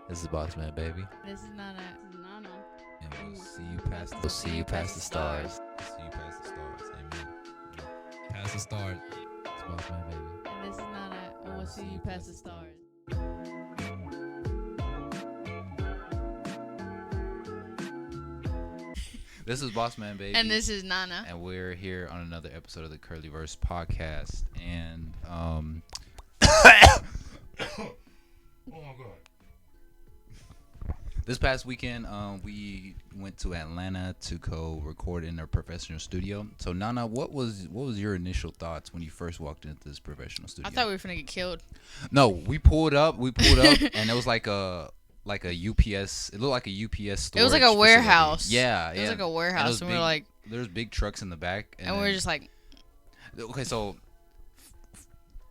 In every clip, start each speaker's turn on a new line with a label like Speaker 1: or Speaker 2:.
Speaker 1: This is Bossman, baby.
Speaker 2: This is Nana. Nana.
Speaker 1: And we'll see you past the, stars. See you past the stars. Amen. Past the stars. It's Bossman, baby.
Speaker 2: And this is Nana. And we'll see you past the stars.
Speaker 1: This is Bossman, baby.
Speaker 2: And this is Nana.
Speaker 1: And we're here on another episode of the Curlyverse podcast. And oh my god. This past weekend, we went to Atlanta to go record in a professional studio. So, Nana, what was your initial thoughts when you first walked into this professional studio?
Speaker 2: I thought we were finna get killed.
Speaker 1: No, we pulled up, and it was like a UPS. It looked like a UPS store.
Speaker 2: It was like a warehouse.
Speaker 1: Facility. Yeah,
Speaker 2: it was like a warehouse, and we were like,
Speaker 1: there's big trucks in the back,
Speaker 2: and we were just like,
Speaker 1: okay, so.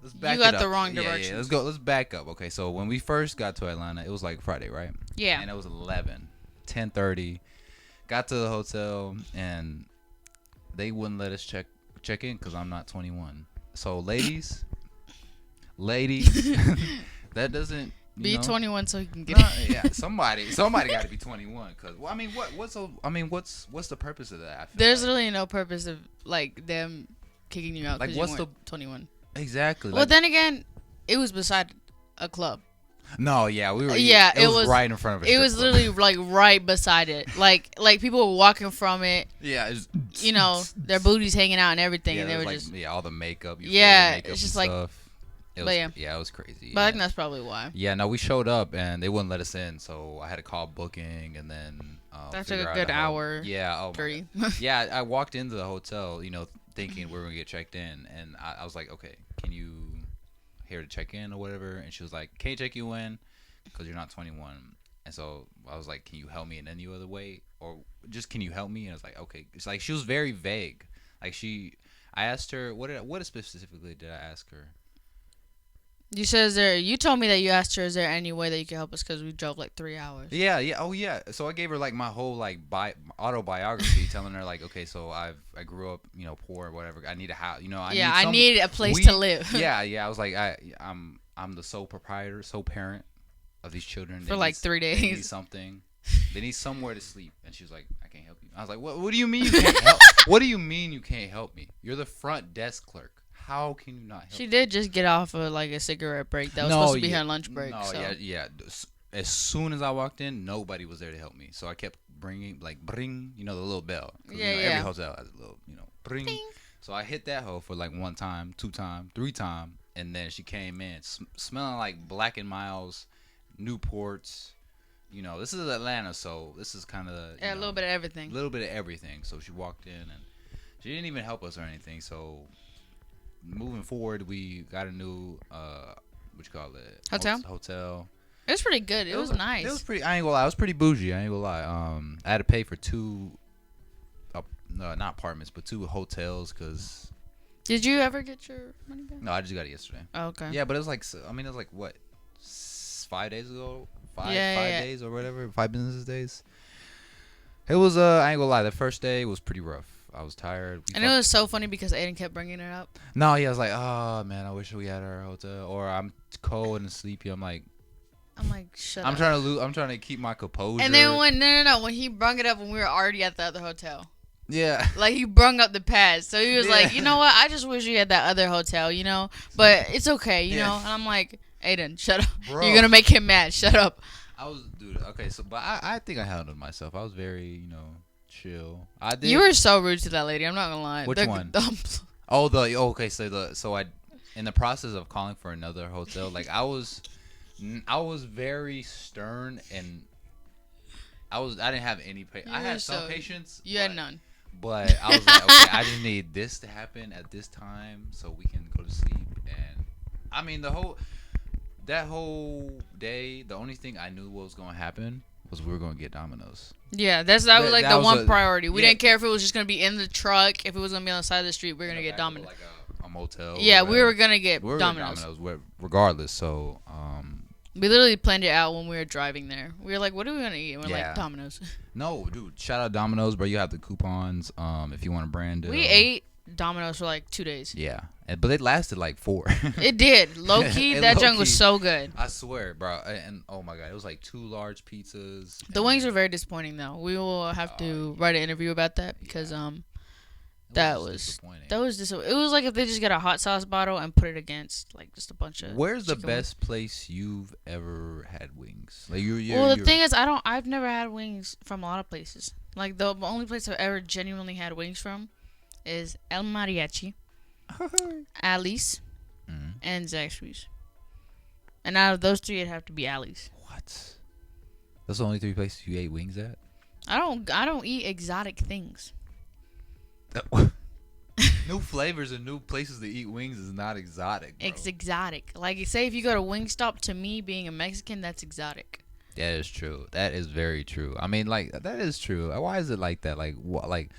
Speaker 1: Let's back
Speaker 2: you got
Speaker 1: it up.
Speaker 2: the wrong direction.
Speaker 1: Yeah, let's go. Let's back up. Okay, so when we first got to Atlanta, it was like Friday, right?
Speaker 2: Yeah.
Speaker 1: And it was 10:30. Got to the hotel, and they wouldn't let us check in because I'm not 21. So, ladies, that doesn't
Speaker 2: be 21 so you can get it.
Speaker 1: Yeah, somebody got to be 21. Cause well, I mean, what's the purpose of that?
Speaker 2: There's really no purpose of like them kicking you out because
Speaker 1: like,
Speaker 2: you weren't 21.
Speaker 1: Exactly.
Speaker 2: Well, then again, it was beside a club.
Speaker 1: No, yeah, we were.
Speaker 2: Yeah,
Speaker 1: it was right in front of it.
Speaker 2: It was literally like right beside it. Like people were walking from it.
Speaker 1: Yeah,
Speaker 2: you know, their booties hanging out and everything, and they were
Speaker 1: like,
Speaker 2: just
Speaker 1: all the makeup.
Speaker 2: It's just like
Speaker 1: stuff. It was crazy.
Speaker 2: But I think that's probably why.
Speaker 1: Yeah, no, we showed up and they wouldn't let us in, so I had to call booking, and then
Speaker 2: that took a good hour.
Speaker 1: Yeah, oh
Speaker 2: 3.
Speaker 1: Yeah, I walked into the hotel, thinking we were gonna get checked in, and I was like, okay, can you here to check in or whatever? And she was like, can't check you in because you're not 21. And so I was like, can you help me in any other way, or just can you help me? And I was like, okay. It's like she was very vague. Like I asked her what specifically did I ask her?
Speaker 2: You said you told me that you asked her, is there any way that you could help us because we drove like 3 hours.
Speaker 1: Yeah, oh yeah. So I gave her like my whole like autobiography, telling her like, okay, so I grew up, poor or whatever. I need a house, I
Speaker 2: need a place to live.
Speaker 1: Yeah. I was like, I'm the sole parent of these children.
Speaker 2: For like 3 days.
Speaker 1: They need something. They need somewhere to sleep. And she was like, I can't help you. I was like, what do you mean you can't help? What do you mean you can't help me? You're the front desk clerk. How can you not help
Speaker 2: She did just get off of like a cigarette break. That was supposed to be her lunch break.
Speaker 1: No,
Speaker 2: so.
Speaker 1: yeah. As soon as I walked in, nobody was there to help me. So I kept bring, the little bell. Every hotel has a little, bring. Ding. So I hit that hoe for like 1 time, 2 time, 3 time. And then she came in smelling like Black & Miles, Newports. This is Atlanta, so this is kind of
Speaker 2: a little bit of everything.
Speaker 1: A little bit of everything. So she walked in and she didn't even help us or anything. So moving forward, we got a new hotel.
Speaker 2: It was pretty good. It was nice.
Speaker 1: It was pretty. I ain't gonna lie. It was pretty bougie. I ain't gonna lie. I had to pay for 2, not apartments, but 2 hotels. Cause
Speaker 2: did you ever get your money back?
Speaker 1: No, I just got it yesterday.
Speaker 2: Oh, okay.
Speaker 1: Yeah, but it was like, it was like what, 5 days ago? 5 days or whatever, 5 business days. It was I ain't gonna lie. The first day was pretty rough. I was tired.
Speaker 2: And it was so funny because Aiden kept bringing it up.
Speaker 1: No, yeah, I was like, oh man, I wish we had our hotel. Or I'm cold and sleepy. I'm like,
Speaker 2: shut
Speaker 1: up. I'm trying to keep my composure.
Speaker 2: And then when he brung it up when we were already at the other hotel.
Speaker 1: Yeah.
Speaker 2: Like he brung up the past, so he was like, you know what? I just wish you had that other hotel, But it's okay, you know. And I'm like, Aiden, shut up. Bro. You're gonna make him mad. Shut up.
Speaker 1: Dude. Okay, so but I think I handled myself. I was very, chill. I did.
Speaker 2: You were so rude to that lady. I'm not gonna lie.
Speaker 1: Which one? Okay. So I, in the process of calling for another hotel, like I was very stern and I didn't have any patience. I had some patience.
Speaker 2: You had none.
Speaker 1: But I was like, okay, I just need this to happen at this time so we can go to sleep. And I mean, that whole day, the only thing I knew what was going to happen was we were going to get Domino's.
Speaker 2: Yeah, that was like the one priority. We didn't care if it was just going to be in the truck, if it was going to be on the side of the street, we were going to get Domino's.
Speaker 1: Like a motel.
Speaker 2: Yeah, we were going to get Domino's.
Speaker 1: Regardless, so
Speaker 2: we literally planned it out when we were driving there. We were like, what are we going to eat? And we're like, Domino's.
Speaker 1: No, dude, shout out Domino's, bro. You have the coupons if you want a brand deal.
Speaker 2: We ate Domino's for like 2 days.
Speaker 1: Yeah, but it lasted like 4.
Speaker 2: It did. Low key, that junk was so good.
Speaker 1: I swear, bro. And oh my god, it was like 2 large pizzas.
Speaker 2: The wings were very disappointing though. We will have to write an interview about that because that was it was like if they just get a hot sauce bottle and put it against like just a bunch of.
Speaker 1: Where's the best place you've ever had wings? Like
Speaker 2: the thing is, I've never had wings from a lot of places. Like the only place I've ever genuinely had wings from is El Mariachi, Ali's, and Zaxby's. And out of those 3, it'd have to be Ali's.
Speaker 1: What? That's the only 3 places you ate wings at?
Speaker 2: I don't eat exotic things.
Speaker 1: New flavors and new places to eat wings is not exotic, bro.
Speaker 2: It's exotic. Like, say if you go to Wingstop, to me, being a Mexican, that's exotic.
Speaker 1: That is true. That is very true. I mean, like, that is true. Why is it like that? Like, what? Like,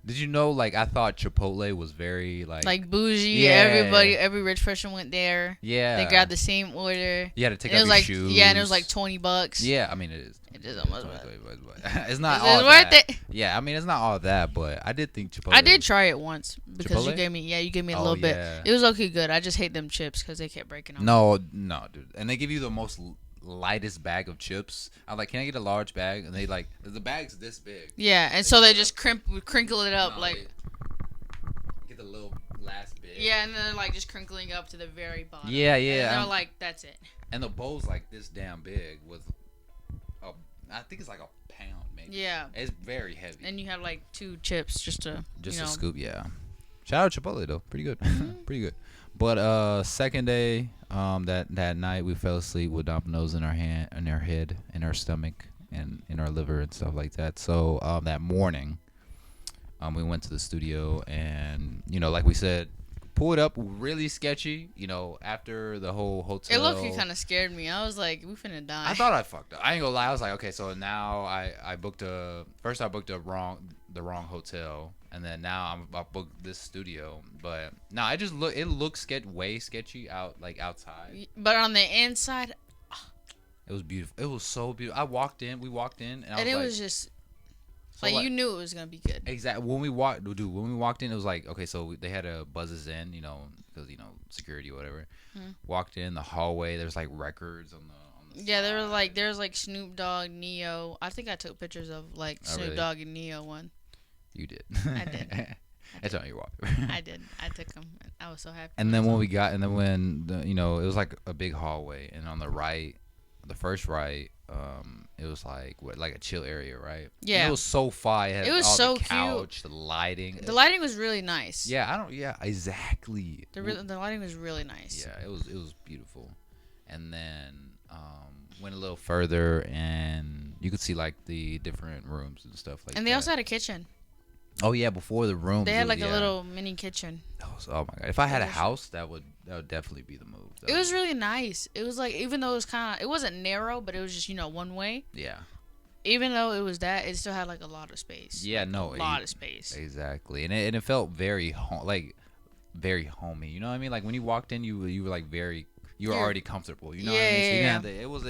Speaker 1: did you know? Like, I thought Chipotle was very like
Speaker 2: bougie.
Speaker 1: Yeah.
Speaker 2: Every rich person went there.
Speaker 1: Yeah.
Speaker 2: They grabbed the same order.
Speaker 1: You had to take
Speaker 2: off
Speaker 1: your
Speaker 2: like,
Speaker 1: shoes.
Speaker 2: Yeah, and it was like $20.
Speaker 1: Yeah, I mean it is.
Speaker 2: It is almost
Speaker 1: It's not
Speaker 2: it's
Speaker 1: all
Speaker 2: worth
Speaker 1: that.
Speaker 2: it.
Speaker 1: Yeah, I mean it's not all that, but I did think Chipotle.
Speaker 2: I did try it once because
Speaker 1: Chipotle?
Speaker 2: you gave me a little bit. It was okay good. I just hate them chips because they kept breaking off.
Speaker 1: No, dude. And they give you the most lightest bag of chips. I'm like, can I get a large bag? And they like the bag's this big.
Speaker 2: Yeah, and so they just crinkle it up like.
Speaker 1: Get the little last bit.
Speaker 2: Yeah, and then they're like just crinkling up to the very bottom.
Speaker 1: Yeah.
Speaker 2: And they're like, that's it.
Speaker 1: And the bowl's like this damn big with, I think it's like a pound maybe.
Speaker 2: Yeah.
Speaker 1: It's very heavy.
Speaker 2: And you have like 2 chips just a
Speaker 1: scoop. Yeah. Shout out Chipotle though, pretty good, pretty good. But second day, that night we fell asleep with Domino's in our head, in our stomach, and in our liver and stuff like that. So that morning, we went to the studio and like we said, pulled up really sketchy. After the whole hotel.
Speaker 2: It looked kind of scared me. I was like, we finna die.
Speaker 1: I thought I fucked up. I ain't gonna lie. I was like, okay, so now I booked the wrong hotel. And then now I booked this studio, but no, it looks way sketchy outside.
Speaker 2: But on the inside,
Speaker 1: it was beautiful. It was so beautiful. We walked in, and
Speaker 2: it was just like you knew it was gonna be good.
Speaker 1: Exactly. When we walked in, it was like, okay, so they had to buzz us in, because security or whatever. Walked in the hallway. There's like records on the.
Speaker 2: Yeah, there was like Snoop Dogg, Neo. I think I took pictures of like Snoop Dogg and Neo one.
Speaker 1: You did.
Speaker 2: I did.
Speaker 1: That's on your walk.
Speaker 2: I did. I took them. I was so happy.
Speaker 1: And then when it was like a big hallway, and on the right, the first right, it was like a chill area, right? Yeah. And it was so fire. It was so the couch, cute. The lighting.
Speaker 2: The lighting was really nice.
Speaker 1: Yeah, exactly.
Speaker 2: The lighting was really nice.
Speaker 1: Yeah, it was beautiful. And then went a little further, and you could see like the different rooms and stuff like that.
Speaker 2: And they also had a kitchen.
Speaker 1: Oh yeah, before the room.
Speaker 2: They had like a little mini kitchen.
Speaker 1: Oh my god! If I had a house, that would definitely be the move.
Speaker 2: It was really nice. It was like, even though it wasn't narrow, but it was just one way.
Speaker 1: Yeah.
Speaker 2: Even though it was that, it still had like a lot of space.
Speaker 1: Yeah,
Speaker 2: a lot of space.
Speaker 1: Exactly, and it felt very very homey. You know what I mean? Like when you walked in, you were like you were already comfortable. You know what I mean? So it was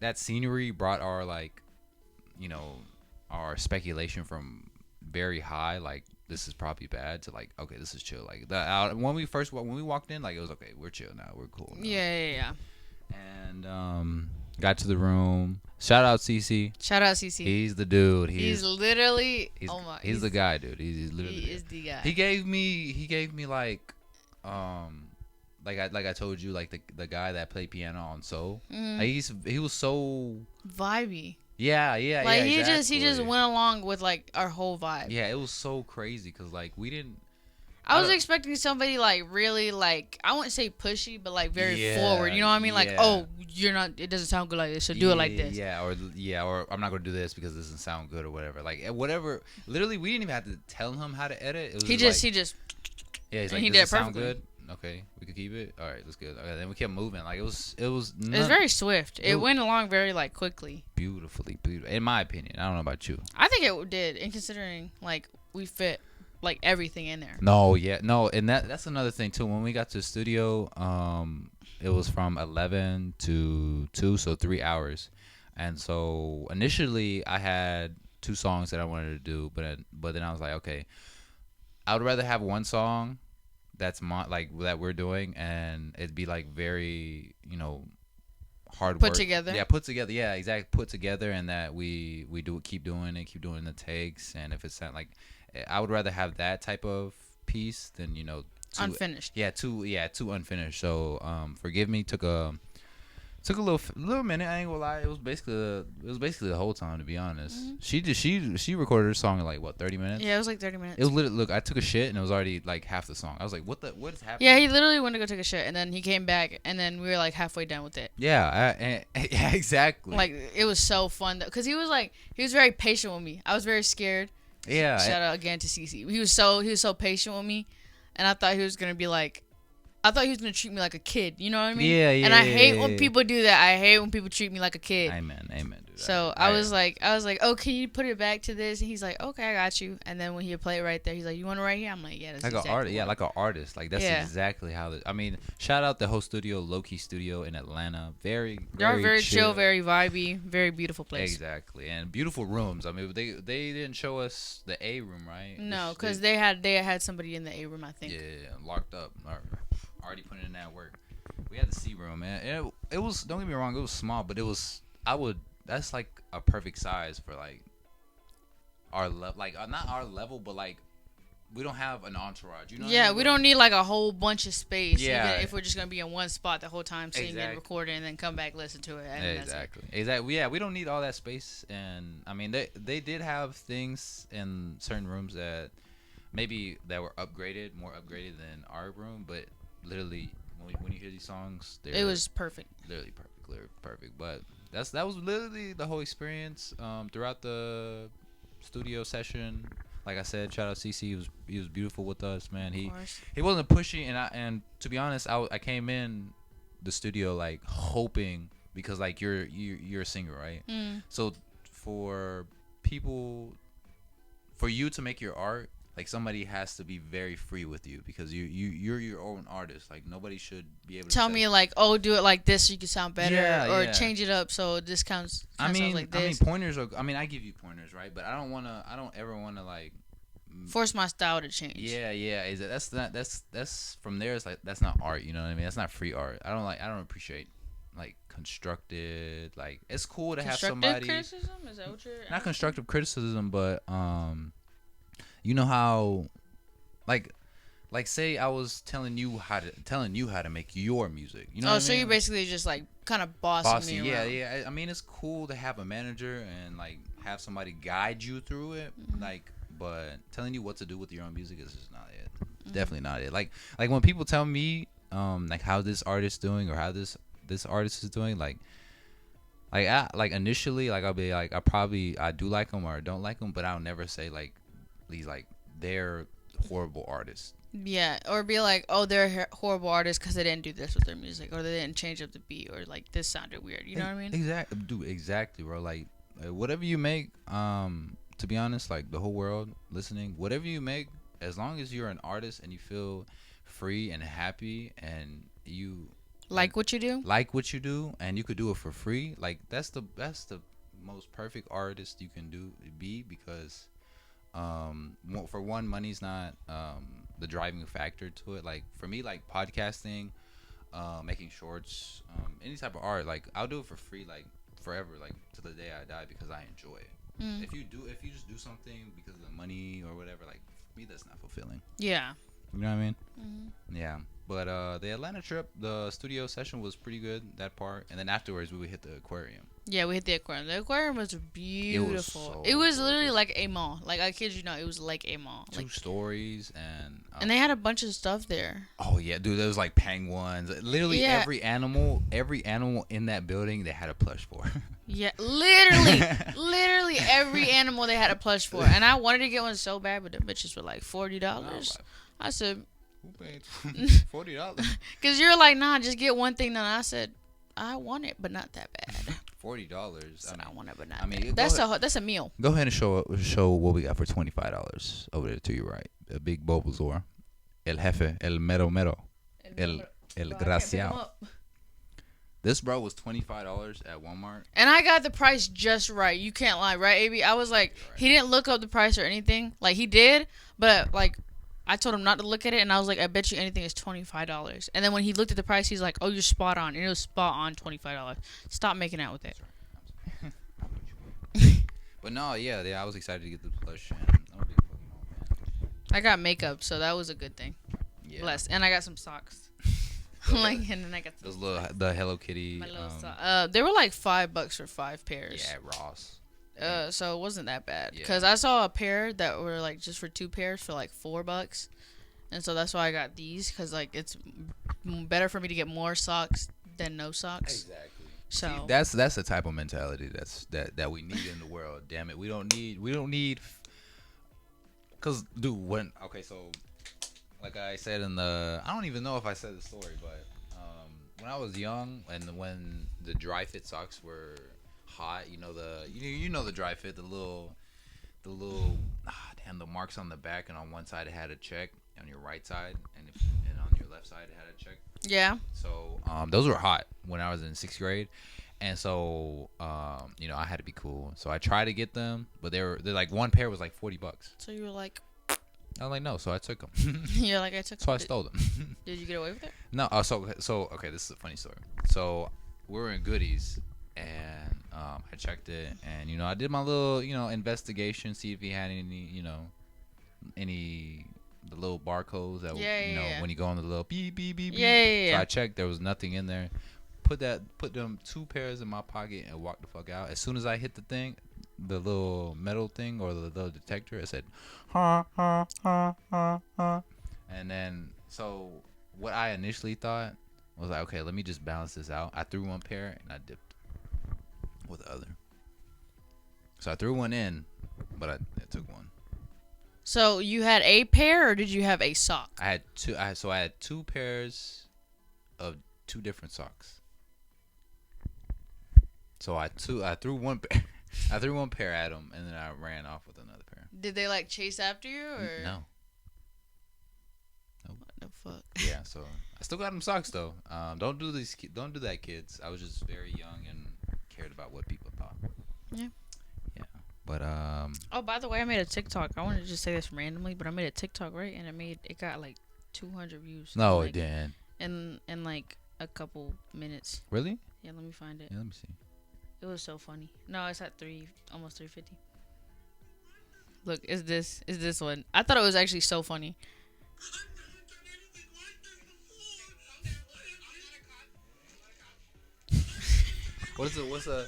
Speaker 1: that scenery brought our our speculation from very high, like this is probably bad, to like, okay, this is chill. Like when we walked in, like it was okay, we're chill now, we're cool now.
Speaker 2: Yeah.
Speaker 1: And got to the room. Shout out CC. He's the dude. He's
Speaker 2: literally.
Speaker 1: He's the guy, dude. He's literally.
Speaker 2: He is the guy.
Speaker 1: He gave me like I told you, like the guy that played piano on Soul. Like he was so
Speaker 2: vibey.
Speaker 1: Yeah.
Speaker 2: Like
Speaker 1: exactly.
Speaker 2: he just went along with like our whole vibe.
Speaker 1: Yeah, it was so crazy because like we didn't.
Speaker 2: I was expecting somebody like really like, I wouldn't say pushy, but like very forward. You know what I mean? Like, oh, you're not. It doesn't sound good like this, so do it like this.
Speaker 1: Or I'm not gonna do this because it doesn't sound good or whatever. Like whatever. Literally, we didn't even have to tell him how to edit. It was he just. Yeah, he's like, he did it perfectly. Sound good? Okay, we could keep it. All right, that's good. Okay, then we kept moving. Like it was
Speaker 2: very swift. It went along very like quickly.
Speaker 1: Beautifully. In my opinion, I don't know about you.
Speaker 2: I think it did, and considering like we fit like everything in there.
Speaker 1: No, and that's another thing too. When we got to the studio, it was from 11 to 2, so 3 hours. And so initially I had 2 songs that I wanted to do, but then I was like, okay, I would rather have one song that's like that we're doing, and it'd be like very, hard
Speaker 2: Put
Speaker 1: work.
Speaker 2: together.
Speaker 1: Yeah, put together. Yeah, exactly. Put together, and that we do keep doing the takes, and if it's not like, I would rather have that type of piece than too.
Speaker 2: Unfinished.
Speaker 1: Too unfinished. So forgive me. Took a little minute. I ain't gonna lie. It was basically the whole time, to be honest. She recorded her song in like what, 30 minutes.
Speaker 2: Yeah, it was like 30 minutes.
Speaker 1: It was literally, look. I took a shit and it was already like half the song. I was like, what is happening?
Speaker 2: Yeah, he literally went to go take a shit, and then he came back, and then we were like halfway done with it.
Speaker 1: Yeah, yeah, exactly.
Speaker 2: Like, it was so fun though, cause he was very patient with me. I was very scared.
Speaker 1: Yeah.
Speaker 2: Shout out again to CC. He was so patient with me, and I thought he was gonna be like. I thought he was gonna treat me like a kid. You know what I mean?
Speaker 1: Yeah, yeah.
Speaker 2: And I hate when people do that. I hate when people treat me like a kid.
Speaker 1: Amen, dude.
Speaker 2: So I was like, oh, can you put it back to this? And he's like, okay, I got you. And then when he play it right there, he's like, you want it right here? I'm like, yeah, that's
Speaker 1: like
Speaker 2: exactly
Speaker 1: an artist.
Speaker 2: what.
Speaker 1: Yeah, like an artist. Like that's
Speaker 2: Yeah.
Speaker 1: exactly how. I mean, shout out the whole studio, Loki Studio in Atlanta.
Speaker 2: They are very chill, very vibey, very beautiful place.
Speaker 1: Exactly, and beautiful rooms. I mean, they didn't show us the A room, right?
Speaker 2: No, because they had somebody in the A room, I think.
Speaker 1: Yeah, locked up. Already putting in that work. We had the C room, man. And it was, don't get me wrong, it was small, but that's like a perfect size for like our level, like not our level, but like we don't have an entourage. You know?
Speaker 2: Yeah, we don't need like a whole bunch of space.
Speaker 1: Yeah.
Speaker 2: Even if we're just gonna be in one spot the whole time, singing,
Speaker 1: Exactly.
Speaker 2: recording, and then come back listen to it. And
Speaker 1: Exactly. Yeah, we don't need all that space, and I mean they did have things in certain rooms that maybe that were more upgraded than our room, but literally when you hear these songs,
Speaker 2: it was perfect.
Speaker 1: Literally perfect. But that was literally the whole experience throughout the studio session. Like I said, shout out CC. He was beautiful with us, man. He wasn't pushy, and to be honest, I came in the studio like hoping, because like you're a singer, right? So for you to make your art, like somebody has to be very free with you, because you're your own artist. Like nobody should be able to
Speaker 2: tell me like, oh, do it like this so you can sound better, or
Speaker 1: yeah.
Speaker 2: change it up so this sounds like this.
Speaker 1: Pointers are. I mean, I give you pointers, right? But I don't ever wanna like
Speaker 2: force my style to change.
Speaker 1: Yeah. That's from there. It's like that's not art. You know what I mean? That's not free art. I don't appreciate like constructed. Like it's cool to have somebody.
Speaker 2: Criticism? Is that what you're?
Speaker 1: Not constructive criticism, but you know how, like say I was telling you how to make your music. You know.
Speaker 2: Oh,
Speaker 1: what
Speaker 2: so
Speaker 1: I mean?
Speaker 2: you're basically just like kind of bossing me around.
Speaker 1: Yeah. I mean, it's cool to have a manager and like have somebody guide you through it. Like, but telling you what to do with your own music is just not it. It's definitely not it. Like when people tell me like how this artist doing, or how this artist is doing, like initially, like I'll be like, I do like them or I don't like them, but I'll never say like these like they're horrible artists.
Speaker 2: Yeah, or be like, oh, they're horrible artists because they didn't do this with their music, or they didn't change up the beat, or like this sounded weird. You know what I mean?
Speaker 1: Exactly, dude. Exactly, bro. Like whatever you make, to be honest, like the whole world listening, whatever you make, as long as you're an artist and you feel free and happy, and you
Speaker 2: like what you do,
Speaker 1: and you could do it for free, like that's the most perfect artist you can be, because for one, money's not the driving factor to it. Like for me, like podcasting, making shorts, any type of art, like I'll do it for free, like forever, like to the day I die, because I enjoy it. If you just do something because of the money or whatever, like for me that's not fulfilling.
Speaker 2: Yeah.
Speaker 1: You know what I mean? Yeah. But the Atlanta trip, the studio session was pretty good, that part, and then afterwards we would hit the aquarium.
Speaker 2: Yeah, we hit the aquarium. The aquarium was beautiful.
Speaker 1: It
Speaker 2: was literally like a mall. Like, I kid you not, it was like a mall.
Speaker 1: Two stories,
Speaker 2: and they had a bunch of stuff there.
Speaker 1: Oh yeah, dude, there was like penguins. Literally every animal in that building they had a plush for.
Speaker 2: Yeah, literally every animal they had a plush for. And I wanted to get one so bad, but the bitches were like $40. I said,
Speaker 1: who paid $40?
Speaker 2: Because you're like, nah, just get one thing. And I said, I want it, but not that bad.
Speaker 1: $40.
Speaker 2: I want it, but not that. That's a meal.
Speaker 1: Go ahead and show what we got for $25 over there to your right. A big Bulbasaur, El Jefe, El Mero Mero, El Graciao. This bro was $25 at Walmart,
Speaker 2: and I got the price just right. You can't lie, right, AB? I was like, he didn't look up the price or anything. Like he did, but like I told him not to look at it, and I was like, I bet you anything is $25. And then when he looked at the price, he's like, oh, you're spot on. And it was spot on $25. Stop making out with it.
Speaker 1: But no, yeah, I was excited to get the plush, and I'm a big Pokemon fan.
Speaker 2: I got makeup, so that was a good thing.
Speaker 1: Yeah.
Speaker 2: Blessed. And I got some socks. Like, and then I got
Speaker 1: those the Hello Kitty.
Speaker 2: my little they were like $5 for 5 pairs.
Speaker 1: Yeah, Ross.
Speaker 2: So it wasn't that bad.
Speaker 1: Yeah.
Speaker 2: Because I saw a pair that were like just for 2 pairs for like $4. And so that's why I got these. Because like it's better for me to get more socks than no socks.
Speaker 1: Exactly.
Speaker 2: So
Speaker 1: see, that's the type of mentality that we need in the world. Damn it, we don't need. Cause dude, so like I said I don't even know if I said the story, but when I was young and when the dry fit socks were hot, you know the dry fit, the little the marks on the back, and on one side it had a check, on your right side, and on your left side it had a check.
Speaker 2: yeah.
Speaker 1: So those were hot when I was in 6th grade, and so I had to be cool. So I tried to get them, but they're like one pair was like $40.
Speaker 2: So you were like,
Speaker 1: I was like, no, so I took them.
Speaker 2: you're like, I took.
Speaker 1: So I stole them.
Speaker 2: Did you get away with it?
Speaker 1: No, so okay, this is a funny story. So we were in Goodies, and I checked it, and I did my little investigation, see if he had any the little barcodes that
Speaker 2: Yeah.
Speaker 1: when you go on the little beep beep beep.
Speaker 2: Yeah.
Speaker 1: So I checked, there was nothing in there. Put them 2 pairs in my pocket and walked the fuck out. As soon as I hit the thing, the little metal thing or the little detector, it said, ha ha ha ha ha. And then so what I initially thought was like, okay, let me just balance this out. I threw one pair and I dipped with the other. So I threw one in, but I took one.
Speaker 2: So you had a pair, or did you have a sock?
Speaker 1: I had two. I had 2 pairs of 2 different socks. So I threw one pair. I threw one pair at him, and then I ran off with another pair.
Speaker 2: Did they like chase after you, or
Speaker 1: No. Nope.
Speaker 2: What the fuck?
Speaker 1: Yeah. So I still got them socks though. Don't do that, kids. I was just very young and cared about what people thought.
Speaker 2: Yeah.
Speaker 1: Yeah. But
Speaker 2: Oh, by the way, I made a TikTok. I wanted to just say this randomly, but I made a TikTok, right? And it got like 200 views.
Speaker 1: no,
Speaker 2: like,
Speaker 1: it didn't.
Speaker 2: In like a couple minutes.
Speaker 1: Really?
Speaker 2: Yeah, let me find it.
Speaker 1: Yeah. Let me see.
Speaker 2: It was so funny. No, it's at almost 350. Look, is this one? I thought it was actually so funny.
Speaker 1: What's a?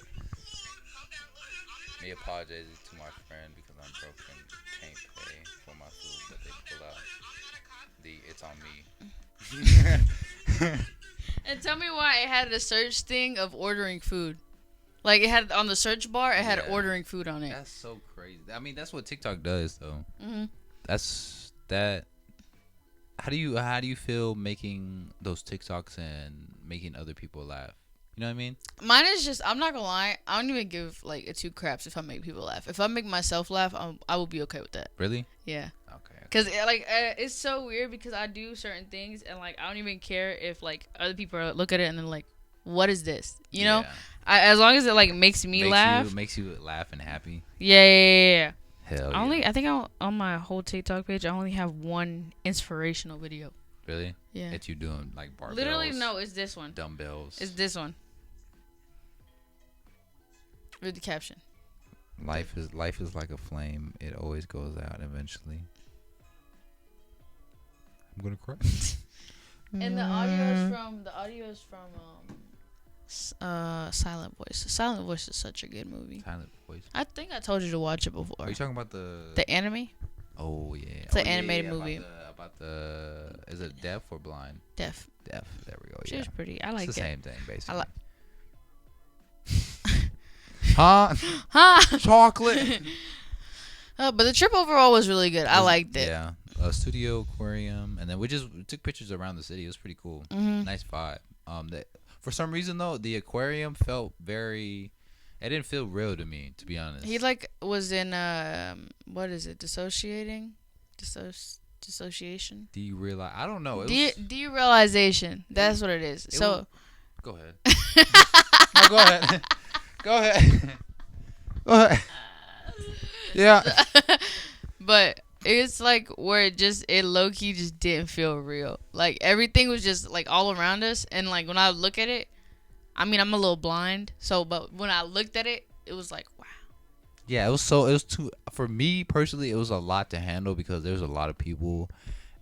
Speaker 1: Me apologizes to my friend because I'm broken. Can't pay for my food, but they pull out the "it's on me."
Speaker 2: And tell me why it had a search thing of ordering food. Like it had on the search bar, it had ordering food on it.
Speaker 1: That's so crazy. I mean, that's what TikTok does, though.
Speaker 2: Mhm.
Speaker 1: That's that. How do you feel making those TikToks and making other people laugh? You know what I mean?
Speaker 2: Mine is just, I'm not gonna lie, I don't even give like a 2 craps if I make people laugh. If I make myself laugh, I will be okay with that.
Speaker 1: Really?
Speaker 2: Yeah.
Speaker 1: Okay.
Speaker 2: Cause it's so weird because I do certain things and like I don't even care if like other people look at it and they're like, "What is this?" You know? As long as it like makes me laugh.
Speaker 1: Makes you laugh and happy.
Speaker 2: Yeah.
Speaker 1: Hell
Speaker 2: I think on my whole TikTok page I only have 1 inspirational video.
Speaker 1: Really?
Speaker 2: Yeah.
Speaker 1: It's you doing like barbells.
Speaker 2: Literally no, it's this one.
Speaker 1: Dumbbells.
Speaker 2: It's this one. With the caption.
Speaker 1: Life is like a flame. It always goes out eventually. I'm gonna cry.
Speaker 2: And the audio is from Silent Voice. Silent Voice is such a good movie.
Speaker 1: Silent Voice.
Speaker 2: I think I told you to watch it before.
Speaker 1: Are you talking about the
Speaker 2: anime?
Speaker 1: Oh yeah.
Speaker 2: It's an animated movie.
Speaker 1: About the is it deaf or blind?
Speaker 2: Deaf.
Speaker 1: There we go.
Speaker 2: She was pretty. I like it.
Speaker 1: It's the same thing basically.
Speaker 2: I like.
Speaker 1: Huh? Chocolate.
Speaker 2: But the trip overall was really good. I liked it.
Speaker 1: Yeah. A studio aquarium, and then we took pictures around the city. It was pretty cool.
Speaker 2: Mm-hmm.
Speaker 1: Nice vibe. For some reason though, the aquarium felt very. It didn't feel real to me, to be honest.
Speaker 2: He like was in what is it? Dissociation.
Speaker 1: I don't know.
Speaker 2: Derealization. That's what it is.
Speaker 1: Go ahead. No, go ahead. Go ahead. Go ahead. Yeah.
Speaker 2: But it's like where it low key just didn't feel real. Like everything was just like all around us, and like when I look at it, I mean I'm a little blind, so but when I looked at it, it was like wow.
Speaker 1: Yeah, it was too for me personally. It was a lot to handle because there's a lot of people,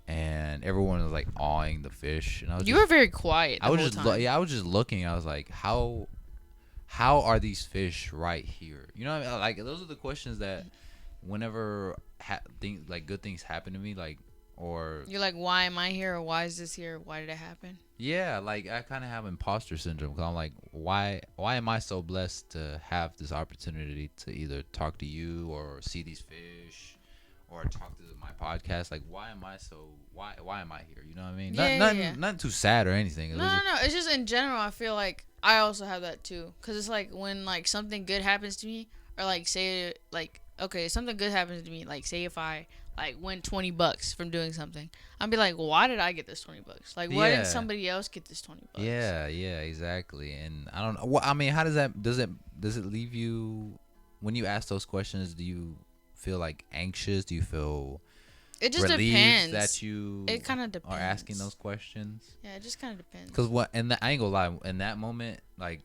Speaker 1: and everyone was like awing the fish, and I was
Speaker 2: You were very quiet the
Speaker 1: I was
Speaker 2: whole
Speaker 1: just
Speaker 2: time.
Speaker 1: I was just looking. I was like, how are these fish right here? You know what I mean? Like those are the questions that whenever things like good things happen to me, like or
Speaker 2: You're like, why am I here? Or why is this here? Why did it happen?
Speaker 1: yeah, like I kind of have imposter syndrome because I'm like, why am I so blessed to have this opportunity to either talk to you or see these fish or talk to my podcast? Like, why am I here? You know what I mean? Nothing too sad or anything. It
Speaker 2: No,
Speaker 1: was
Speaker 2: no, no. It's just in general. I feel like I also have that too. Cause it's like when like something good happens to me, or like say like okay, something good happens to me. Like say if I like win $20 from doing something, I'd be like, why did I get this $20? Like why didn't somebody else get this $20?
Speaker 1: Yeah, yeah, exactly. And I don't know. Well, I mean, how does it leave you when you ask those questions? Do you feel like anxious? Do you feel
Speaker 2: it just
Speaker 1: relieved
Speaker 2: depends
Speaker 1: that you
Speaker 2: it kind of depends
Speaker 1: are asking those questions?
Speaker 2: Yeah, it just kind of depends.
Speaker 1: Because I ain't gonna lie, in that moment, like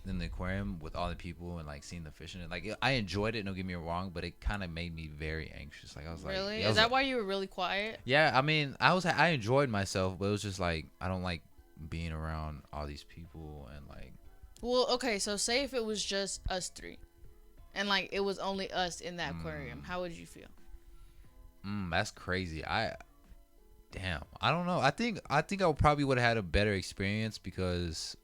Speaker 1: in the aquarium with all the people and like seeing the fish in it, like I enjoyed it. Don't get me wrong, but it kind of made me very anxious. Like I was like,
Speaker 2: really,
Speaker 1: yeah,
Speaker 2: is that why you were really quiet?
Speaker 1: yeah, I mean, I enjoyed myself, but it was just like I don't like being around all these people and like.
Speaker 2: Well, okay, so say if it was just us three, and like it was only us in that aquarium, how would you feel?
Speaker 1: That's crazy. Damn, I don't know. I think I probably would have had a better experience because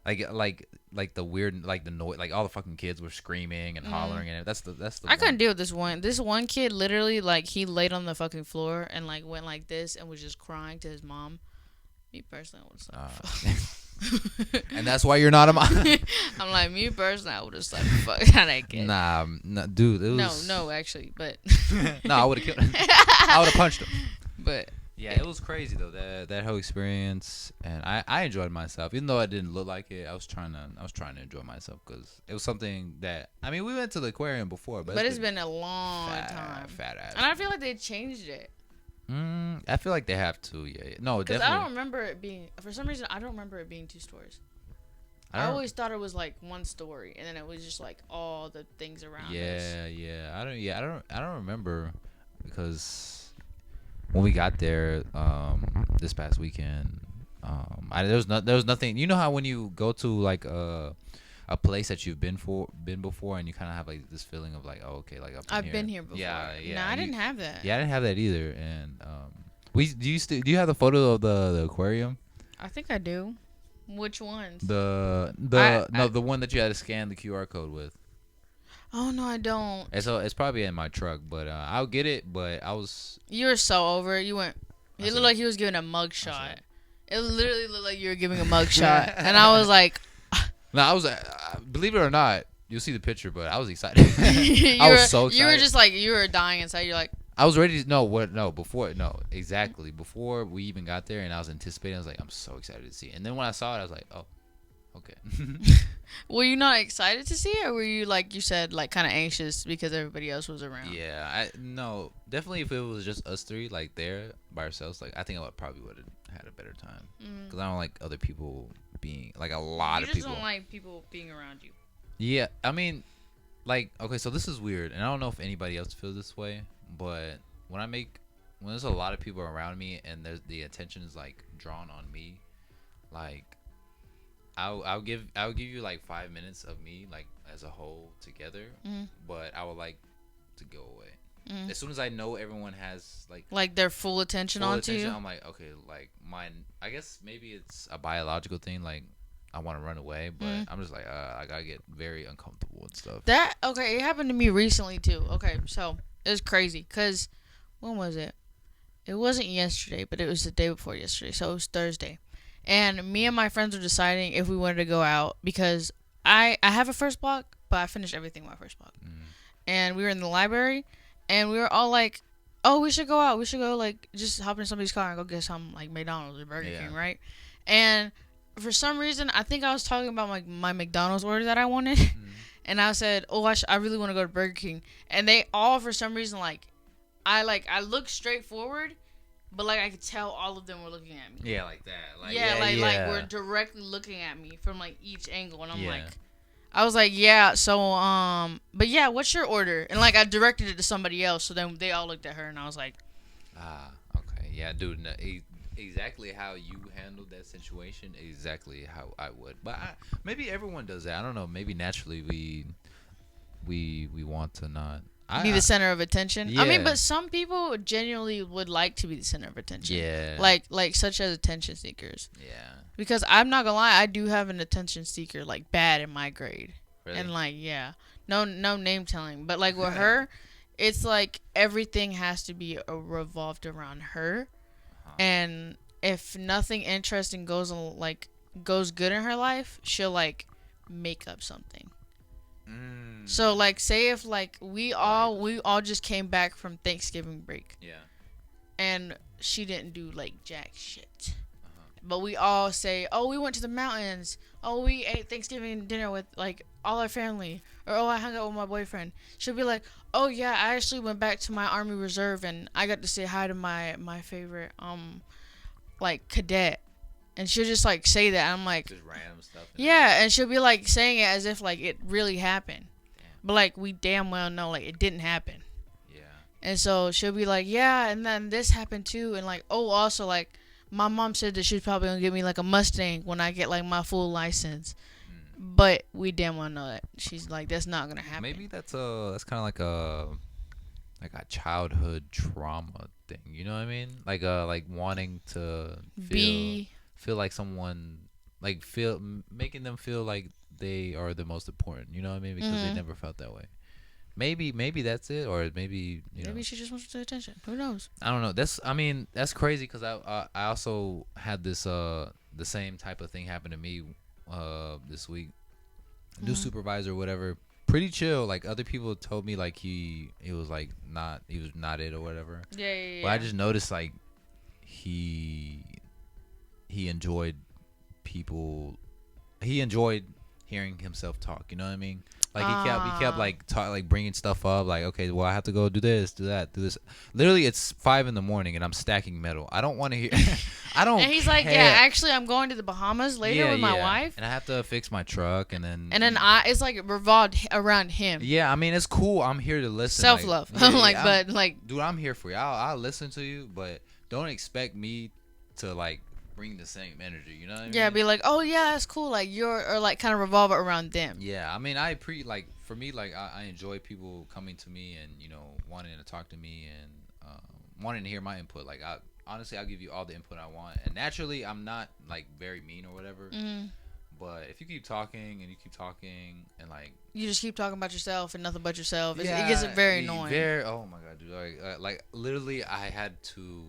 Speaker 1: like the weird like the noise, like all the fucking kids were screaming and hollering, and that's the
Speaker 2: I couldn't deal with this one. This one kid literally like he laid on the fucking floor and like went like this and was just crying to his mom. Me personally, I was like,
Speaker 1: and that's why you're not a mom.
Speaker 2: I'm like, me personally, I would have slapped the fuck out of that kid.
Speaker 1: Nah, dude, it was
Speaker 2: No, actually, but
Speaker 1: no, I would have killed him. I would have punched him.
Speaker 2: But
Speaker 1: yeah, it was crazy though, that whole experience, and I enjoyed myself, even though I didn't look like it. I was trying to enjoy myself because it was something that I mean we went to the aquarium before, but
Speaker 2: it's been a long time.
Speaker 1: Fat ass.
Speaker 2: And I feel like they changed it.
Speaker 1: I feel like they have to. Yeah. No,
Speaker 2: Because
Speaker 1: definitely.
Speaker 2: I don't remember it being. For some reason, I don't remember it being 2 stories. I always thought it was like 1 story, and then it was just like all the things around us.
Speaker 1: Yeah. I don't remember because when we got there this past weekend, there was nothing. You know how when you go to like a place that you've been before, and you kind of have like this feeling of like, oh, okay, like
Speaker 2: I've been here before.
Speaker 1: Yeah.
Speaker 2: No, I didn't have that.
Speaker 1: Yeah, I didn't have that either. And do you have the photo of the aquarium?
Speaker 2: I think I do. Which ones?
Speaker 1: The one that you had to scan the QR code with.
Speaker 2: Oh no, I don't.
Speaker 1: And so it's probably in my truck, but I'll get it. But I was.
Speaker 2: You were so over it. You went. It looked like he was giving a mug shot. It literally looked like you were giving a mug shot, and I was like.
Speaker 1: No, I was. Believe it or not, you'll see the picture, but I was excited. I was so excited.
Speaker 2: You were just like you were dying inside. You're like.
Speaker 1: I was ready to exactly before we even got there, and I was anticipating. I was like, I'm so excited to see it. And then when I saw it, I was like, oh, okay.
Speaker 2: Were you not excited to see it, or were you like you said, like kind of anxious because everybody else was around?
Speaker 1: Yeah, no, definitely. If it was just us three, like there by ourselves, like I think I probably would have had a better time because I don't like other people being like a lot of people.
Speaker 2: You just don't like people being around you.
Speaker 1: Yeah, I mean, like okay, so this is weird, and I don't know if anybody else feels this way, but when there's a lot of people around me and the attention is like drawn on me, like I'll give you like 5 minutes of me like as a whole together, but I would like to go away as soon as I know everyone has like
Speaker 2: their full attention onto you.
Speaker 1: I'm like, okay, like mine. I guess maybe it's a biological thing, like I want to run away, but I'm just like I gotta get very uncomfortable and stuff.
Speaker 2: It happened to me recently too. Okay, so it was crazy because when was it? It wasn't yesterday, but it was the day before yesterday, so it was Thursday. And me and my friends were deciding if we wanted to go out because I have a first block, but I finished everything my first block. And we were in the library, and we were all like, oh, we should go out. We should go, like, just hop in somebody's car and go get some, like, McDonald's or Burger King, right? And for some reason, I think I was talking about, like, my McDonald's order that I wanted. and I said, "Oh, I really want to go to Burger King," and they all for some reason I looked straight forward, but like I could tell all of them were looking at me.
Speaker 1: Yeah, like that.
Speaker 2: Like we're directly looking at me from like each angle, and I'm
Speaker 1: Yeah.
Speaker 2: like, I was like, yeah, so but yeah, what's your order? And like I directed it to somebody else, so then they all looked at her, and I was like,
Speaker 1: Okay. Yeah, dude. No, exactly how you handled that situation, exactly how I would. But maybe everyone does that. I don't know. Maybe naturally we want to not
Speaker 2: be the center of attention.
Speaker 1: Yeah.
Speaker 2: I mean, but some people genuinely would like to be the center of attention.
Speaker 1: Yeah.
Speaker 2: Like such as attention seekers.
Speaker 1: Yeah.
Speaker 2: Because I'm not gonna lie, I do have an attention seeker like bad in my grade.
Speaker 1: Really?
Speaker 2: And like yeah, no name telling, but like with her, it's like everything has to be revolved around her, and if nothing interesting goes good in her life, she'll like make up something. So like say if like we all just came back from Thanksgiving break.
Speaker 1: Yeah.
Speaker 2: And she didn't do like jack shit. But we all say, "Oh, we went to the mountains. Oh, we ate Thanksgiving dinner with like all our family." Or, "Oh, I hung out with my boyfriend." She'll be like, "Oh yeah, I actually went back to my Army Reserve and I got to say hi to my favorite like cadet." And she'll just like say that. And I'm like,
Speaker 1: just random stuff.
Speaker 2: Yeah, and she'll be like saying it as if like it really happened. Damn. But like we damn well know like it didn't happen.
Speaker 1: Yeah.
Speaker 2: And so she'll be like, "Yeah, and then this happened too." And like, "Oh, also like my mom said that she's probably gonna give me like a Mustang when I get like my full license." But we damn well know that she's like, that's not gonna happen.
Speaker 1: Maybe that's kind of like a childhood trauma thing. You know what I mean? Like wanting to feel like someone like making them feel like they are the most important. You know what I mean? Because they never felt that way. Maybe that's it, or maybe
Speaker 2: maybe she just wants the attention. Who knows?
Speaker 1: I don't know. That's crazy because I also had this the same type of thing happen to me this week. New supervisor, whatever, pretty chill. Like other people told me like he was not it or whatever.
Speaker 2: Yeah.
Speaker 1: But I just noticed like he enjoyed people. He enjoyed hearing himself talk. You know what I mean? Like he kept like bringing stuff up. Like, okay, well I have to go do this, do that, do this. Literally, it's 5 a.m. and I'm stacking metal. I don't want to hear. I don't.
Speaker 2: And he's like,
Speaker 1: care.
Speaker 2: yeah, actually, I'm going to the Bahamas later with my wife,
Speaker 1: and I have to fix my truck, and then
Speaker 2: it's like revolved around him.
Speaker 1: Yeah, I mean it's cool. I'm here to listen.
Speaker 2: Self love,
Speaker 1: dude, I'm here for you. I'll listen to you, but don't expect me to like bring the same energy, you know what I mean?
Speaker 2: Yeah, be like, "Oh yeah, that's cool." Like or like kind of revolve it around them.
Speaker 1: Yeah, I mean, for me, like I enjoy people coming to me and wanting to talk to me and wanting to hear my input. Like honestly, I'll give you all the input I want, and naturally, I'm not like very mean or whatever. But if you keep talking and like
Speaker 2: you just keep talking about yourself and nothing but yourself, it gets very annoying.
Speaker 1: Oh my god, dude! Like literally, I had to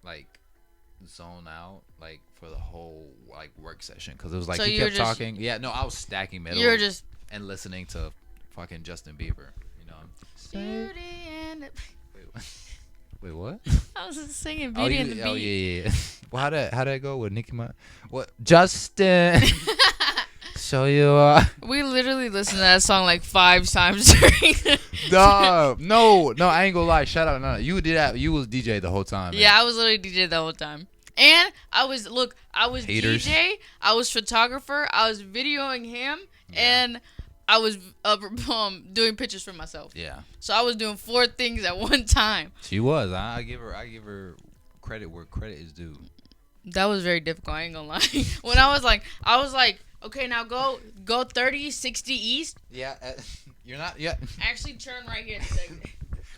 Speaker 1: like zone out like for the whole like work session because it was like he kept talking. Yeah, no, I was stacking metal.
Speaker 2: You're just
Speaker 1: and listening to fucking Justin Bieber.
Speaker 2: Beauty and
Speaker 1: wait, what?
Speaker 2: I was just singing Beauty and the Beast.
Speaker 1: Oh yeah. Well, how that go with Nicki Minaj? What Justin? Show you.
Speaker 2: We literally listened to that song like 5 times during.
Speaker 1: No, I ain't gonna lie. Shout out, no, you did that. You was DJ the whole time. Man.
Speaker 2: Yeah, I was literally DJ the whole time. And I was
Speaker 1: Haters.
Speaker 2: DJ, I was photographer, I was videoing him, and I was doing pictures for myself.
Speaker 1: Yeah.
Speaker 2: So I was doing 4 things at one time.
Speaker 1: She was. I give her credit where credit is due.
Speaker 2: That was very difficult. I ain't gonna lie. When I was like, okay, now go 30, 60 east.
Speaker 1: Yeah. You're not yet.
Speaker 2: Actually, turn right here.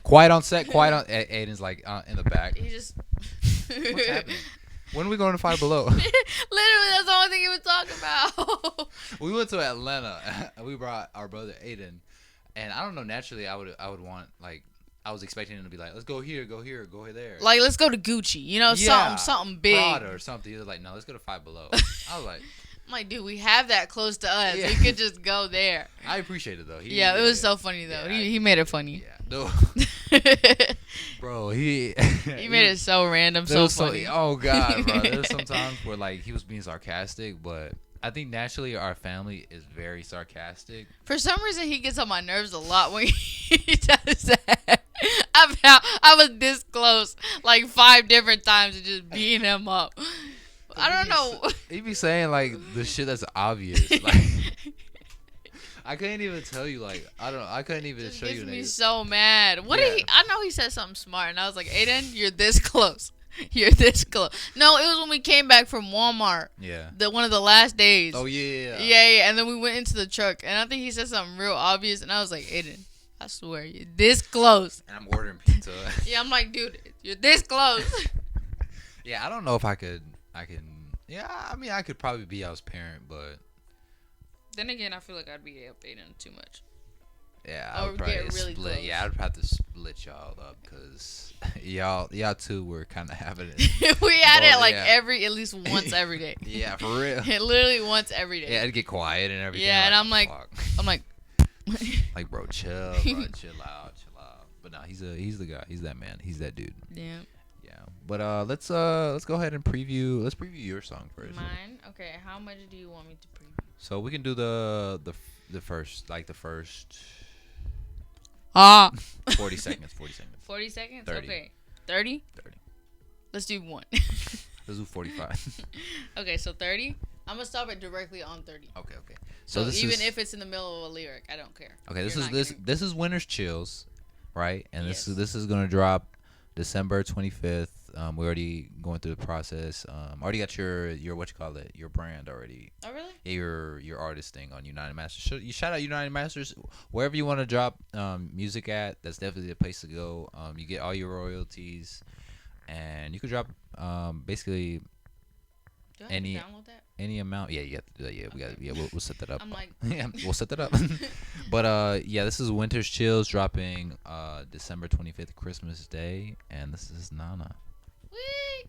Speaker 1: Quiet on set. Quiet on. Aiden's like in the back.
Speaker 2: He just.
Speaker 1: What's happening? When are we going to Five Below?
Speaker 2: Literally, that's the only thing he was talking about.
Speaker 1: We went to Atlanta. We brought our brother Aiden, and I don't know. Naturally, I would want like I was expecting him to be like, let's go here, go there.
Speaker 2: Like, let's go to Gucci. Something big.
Speaker 1: Prada or something. He was like, no, let's go to Five Below. I was like.
Speaker 2: I'm like, dude, we have that close to us.
Speaker 1: Yeah.
Speaker 2: We could just go there.
Speaker 1: I appreciate it though.
Speaker 2: It was so funny though.
Speaker 1: Yeah,
Speaker 2: he made it funny.
Speaker 1: Yeah, no. Bro, he
Speaker 2: made it so random, so funny.
Speaker 1: Oh god, bro. There's some times where like he was being sarcastic, but I think naturally our family is very sarcastic.
Speaker 2: For some reason, he gets on my nerves a lot when he does that. I was this close like 5 different times to just beating him up. I don't know.
Speaker 1: He be saying like the shit that's obvious. Like I couldn't even tell you. Like I don't know. I couldn't even
Speaker 2: Just
Speaker 1: show you.
Speaker 2: gets me
Speaker 1: Niggas.
Speaker 2: so mad. What
Speaker 1: Yeah.
Speaker 2: did he? I know he said something smart, and I was like, Aiden, you're this close. You're this close. No, it was when we came back from Walmart.
Speaker 1: Yeah.
Speaker 2: One of the last days.
Speaker 1: Oh yeah.
Speaker 2: Yeah. And then we went into the truck, and I think he said something real obvious, and I was like, Aiden, I swear, you're this close.
Speaker 1: And I'm ordering pizza.
Speaker 2: Yeah, I'm like, dude, you're this close.
Speaker 1: Yeah, I don't know if I can. Yeah, I mean, I could probably be y'all's parent, but
Speaker 2: Then again, I feel like I'd be up Aiden too much.
Speaker 1: yeah, I
Speaker 2: Or
Speaker 1: would probably
Speaker 2: get really
Speaker 1: split.
Speaker 2: close.
Speaker 1: Yeah, I'd have to split y'all up because y'all two were kind of having it.
Speaker 2: We had it
Speaker 1: Well,
Speaker 2: like
Speaker 1: yeah.
Speaker 2: at least once every day.
Speaker 1: Yeah, for real.
Speaker 2: Literally once every day.
Speaker 1: Yeah, it'd get quiet and everything.
Speaker 2: Yeah, and I'm like,
Speaker 1: fuck. Like, bro, chill out. Chill out. But no, he's the guy. He's that man. He's that dude.
Speaker 2: Yeah.
Speaker 1: Yeah. But let's go ahead and preview. Let's preview your song first.
Speaker 2: Mine? Okay, how much do you want me to preview?
Speaker 1: So we can do the first 40 seconds. 40 seconds.
Speaker 2: 40 seconds?
Speaker 1: 30.
Speaker 2: Okay. 30?
Speaker 1: 30.
Speaker 2: Let's do one.
Speaker 1: Let's do 45.
Speaker 2: Okay, so 30? I'm going to stop it directly on 30.
Speaker 1: Okay.
Speaker 2: So
Speaker 1: this
Speaker 2: even
Speaker 1: is,
Speaker 2: if it's in the middle of a lyric, I don't care.
Speaker 1: okay,
Speaker 2: You're not getting-
Speaker 1: this is Winter's Chills, right? And
Speaker 2: Yes.
Speaker 1: this is gonna drop December 25th. We're already going through the process. Already got your your brand already.
Speaker 2: Oh, really?
Speaker 1: Yeah, your artist thing on United Masters. You shout out United Masters wherever you want to drop music at. That's definitely the place to go. You get all your royalties, and you could drop basically
Speaker 2: Do I have
Speaker 1: Any-
Speaker 2: to download that?
Speaker 1: any amount. Yeah, you have to do that. Yeah, we
Speaker 2: Okay.
Speaker 1: got. Yeah, we'll set that up.
Speaker 2: I'm like,
Speaker 1: Yeah, we'll set that up. But yeah, this is Winter's Chills dropping December 25th, Christmas Day, and this is Nana.
Speaker 2: wait.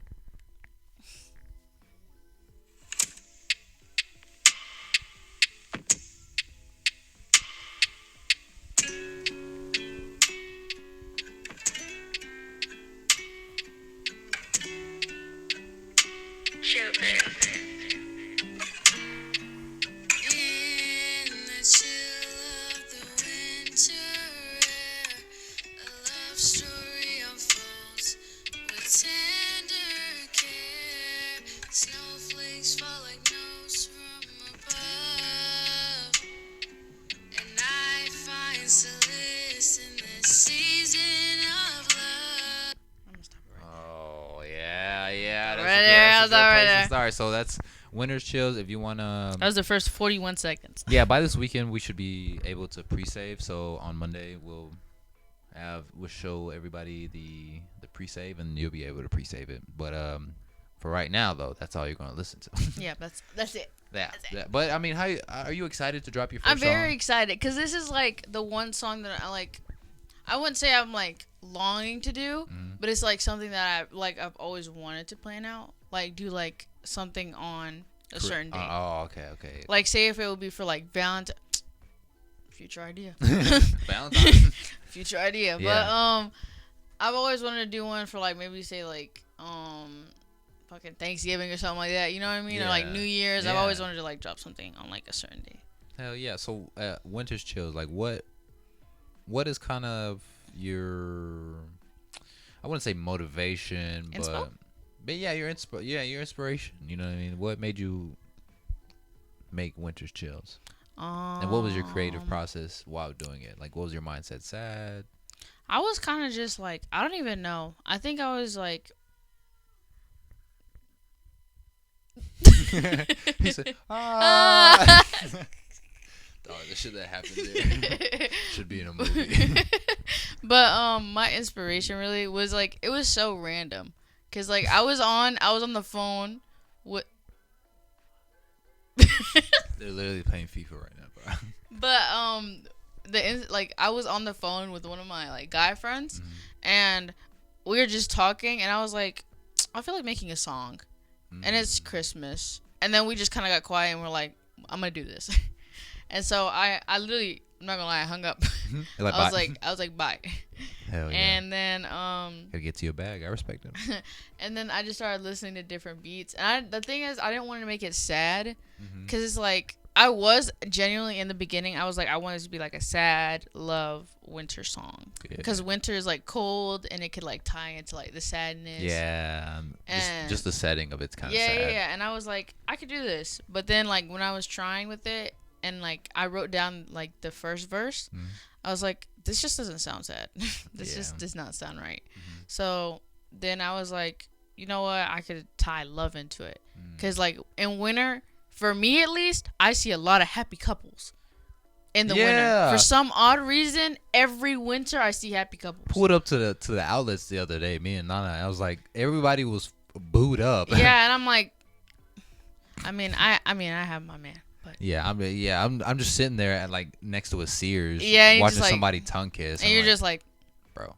Speaker 2: In the chill of the winter air, a love story unfolds with tender care. Snowflakes fall like notes from above, and I find solace in this season of love. I'm gonna stop it right
Speaker 1: Oh yeah,
Speaker 2: Right there, I was all right there.
Speaker 1: Start. So that's Winter's Chills. If you wanna,
Speaker 2: That was the first 41 seconds.
Speaker 1: yeah, by this weekend we should be able to pre-save. So on Monday we'll show everybody the pre-save, and you'll be able to pre-save it. But for right now though, that's all you're gonna listen to.
Speaker 2: Yeah, that's it.
Speaker 1: Yeah,
Speaker 2: That's it.
Speaker 1: yeah. But I mean, how are you excited to drop your first
Speaker 2: I'm very
Speaker 1: song?
Speaker 2: excited because this is like the one song that I like. I wouldn't say I'm like longing to do, but it's like something that I've always wanted to plan out. Like do like something on a certain day.
Speaker 1: Oh, okay.
Speaker 2: Like say if it would be for like Valentine. Future idea.
Speaker 1: Valentine.
Speaker 2: Future idea.
Speaker 1: Yeah.
Speaker 2: But I've always wanted to do one for like maybe say like fucking Thanksgiving or something like that. You know what I mean? Or like
Speaker 1: Yeah.
Speaker 2: New Year's. I've
Speaker 1: Yeah.
Speaker 2: always wanted to like drop something on like a certain day.
Speaker 1: Hell yeah. So Winter's Chills, like what is kind of your, I wouldn't say motivation,
Speaker 2: Inspo?
Speaker 1: but yeah, your inspiration. You know what I mean? What made you make Winter's Chills? And what was your creative process while doing it? Like, what was your mindset? Sad?
Speaker 2: I was kind of just like, I don't even know. I think I was like,
Speaker 1: He said, ah. Dog, the shit that happened there should be in a movie.
Speaker 2: but my inspiration really was like, it was so random. Cause like I was on the phone with,
Speaker 1: They're literally playing FIFA right now, bro.
Speaker 2: but like I was on the phone with one of my like guy friends, and we were just talking, and I was like, I feel like making a song, and it's Christmas, and then we just kind of got quiet, and we're like, I'm gonna do this, and so I literally I'm not gonna lie, I hung up.
Speaker 1: You're like, bye.
Speaker 2: I was like, bye.
Speaker 1: Hell yeah.
Speaker 2: And then
Speaker 1: Gotta get to your bag. I respect it.
Speaker 2: and then I just started listening to different beats. And the thing is, I didn't want to make it sad, because it's like I was genuinely in the beginning. I was like, I wanted it to be like a sad love winter song, because winter is like cold and it could like tie into like the sadness.
Speaker 1: Yeah, just the setting of it's kind of sad.
Speaker 2: Yeah. And I was like, I could do this, but then like when I was trying with it and like I wrote down like the first verse, I was like, this just doesn't sound sad. This just does not sound right. So then I was like, you know what? I could tie love into it, because like in winter, for me at least, I see a lot of happy couples in the winter. For some odd reason, every winter I see happy couples.
Speaker 1: Pulled up to the outlets the other day, me and Nana. I was like, everybody was booed up.
Speaker 2: Yeah, and I'm like, I mean, I have my man. But
Speaker 1: I'm just sitting there at like next to a Sears, watching somebody tongue kiss,
Speaker 2: and you're just like,
Speaker 1: bro,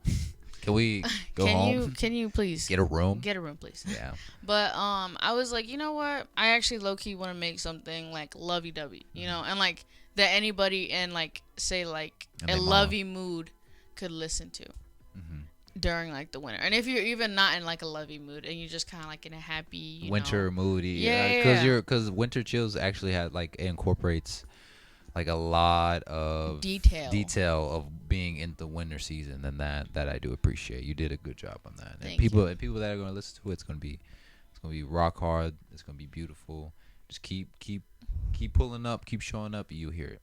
Speaker 1: can we go home?
Speaker 2: Can you please
Speaker 1: get a room?
Speaker 2: Get a room, please.
Speaker 1: Yeah.
Speaker 2: But I was like, you know what? I actually low key want to make something like lovey dovey, you know, and like that anybody in like say like a lovey mood could listen to during like the winter. And if you're even not in like a lovey mood and you're just kind of like in a happy
Speaker 1: winter moody, because Winter Chills actually had like it incorporates like a lot of detail of being in the winter season, and that I do appreciate. You did a good job on that. And people that are going to listen to it, it's going to be rock hard. It's going to be beautiful. Just keep pulling up, keep showing up, and you hear it.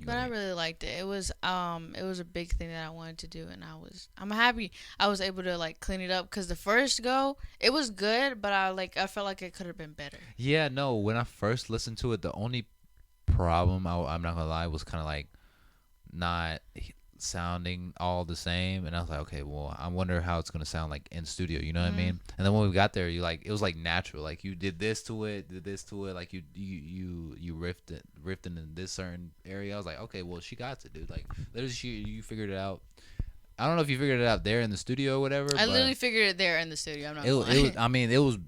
Speaker 2: But I really liked it. It was a big thing that I wanted to do, and I'm happy I was able to like clean it up, because the first go it was good, but I felt like it could have been better.
Speaker 1: Yeah, no. When I first listened to it, the only problem, I'm not gonna lie, was kind of like not sounding all the same, and I was like, okay, well, I wonder how it's gonna sound like in studio, you know what I mean? And then when we got there, it was like natural, like you did this to it, like you riffed in this certain area. I was like, okay, well, she got it, dude. Like literally, you figured it out. I don't know if you figured it out there in the studio or whatever.
Speaker 2: I literally figured it there in the studio. I'm not
Speaker 1: it was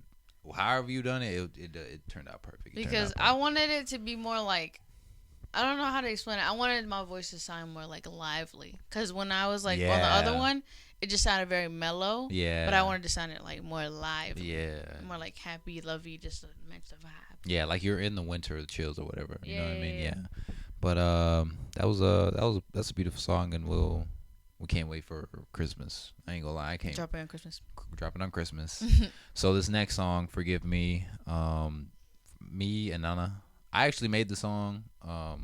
Speaker 1: however you done it, it turned out perfect.
Speaker 2: Because I wanted it to be more like, I don't know how to explain it. I wanted my voice to sound more like lively. Because when I was like on the other one, it just sounded very mellow. Yeah. But I wanted to sound it like more live. Yeah. More like happy, lovey, just to match the vibe.
Speaker 1: Yeah, like you're in the winter chills or whatever. You know what I mean? Yeah. But that's a beautiful song, and we can't wait for Christmas. I ain't gonna lie, I can't.
Speaker 2: Dropping on Christmas.
Speaker 1: Dropping on Christmas. So this next song, Forgive Me, me and Nana, I actually made the song. I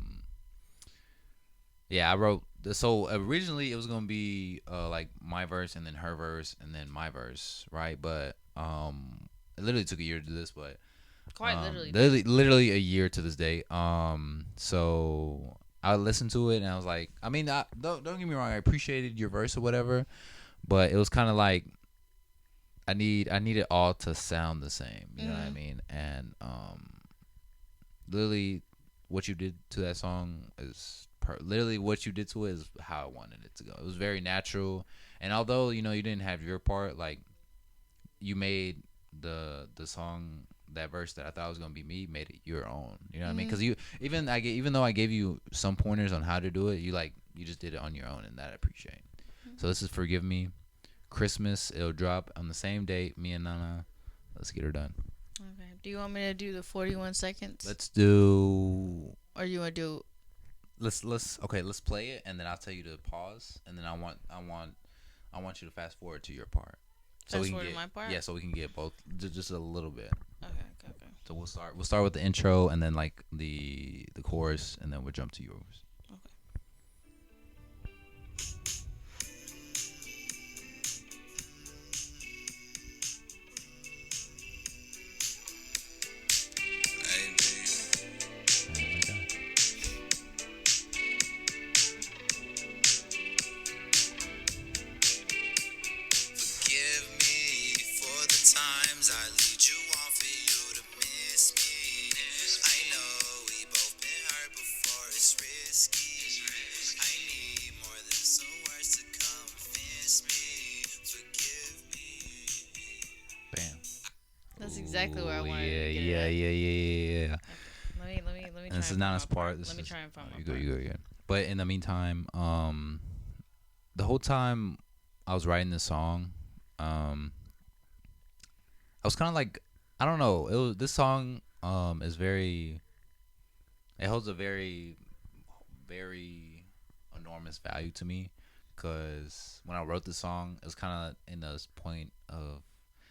Speaker 1: wrote. So originally it was gonna be like my verse and then her verse and then my verse, right? But it literally took a year to do this, but
Speaker 2: quite
Speaker 1: literally a year to this day. So I listened to it and I was like, I mean, don't get me wrong, I appreciated your verse or whatever, but it was kind of like I need it all to sound the same. You know what I mean? And literally, what you did to that song is literally what you did to it is how I wanted it to go. It was very natural, and although you didn't have your part, like you made the song, that verse that I thought was gonna be me, made it your own. You know what I mean? Because even though I gave you some pointers on how to do it, you just did it on your own, and that I appreciate. So this is Forgive Me. Christmas, it'll drop on the same date. Me and Nana, let's get her done.
Speaker 2: Okay. Do you want me to do the 41 seconds?
Speaker 1: Let's do.
Speaker 2: Or you want to do?
Speaker 1: Let's play it, and then I'll tell you to pause, and then I want you to fast forward to your part.
Speaker 2: Fast forward to my part.
Speaker 1: Yeah, so we can get both just a little bit.
Speaker 2: Okay.
Speaker 1: So we'll start with the intro, and then like the chorus, and then we'll jump to yours.
Speaker 2: That's exactly where I wanted to get
Speaker 1: Yeah.
Speaker 2: Let me try.
Speaker 1: And this is Nana's part.
Speaker 2: Let me try and find my
Speaker 1: part. You go. But in the meantime, the whole time I was writing this song, um, I was kind of like, I don't know. It was this song is very. It holds a very, very enormous value to me, because when I wrote the song, it was kind of in this point of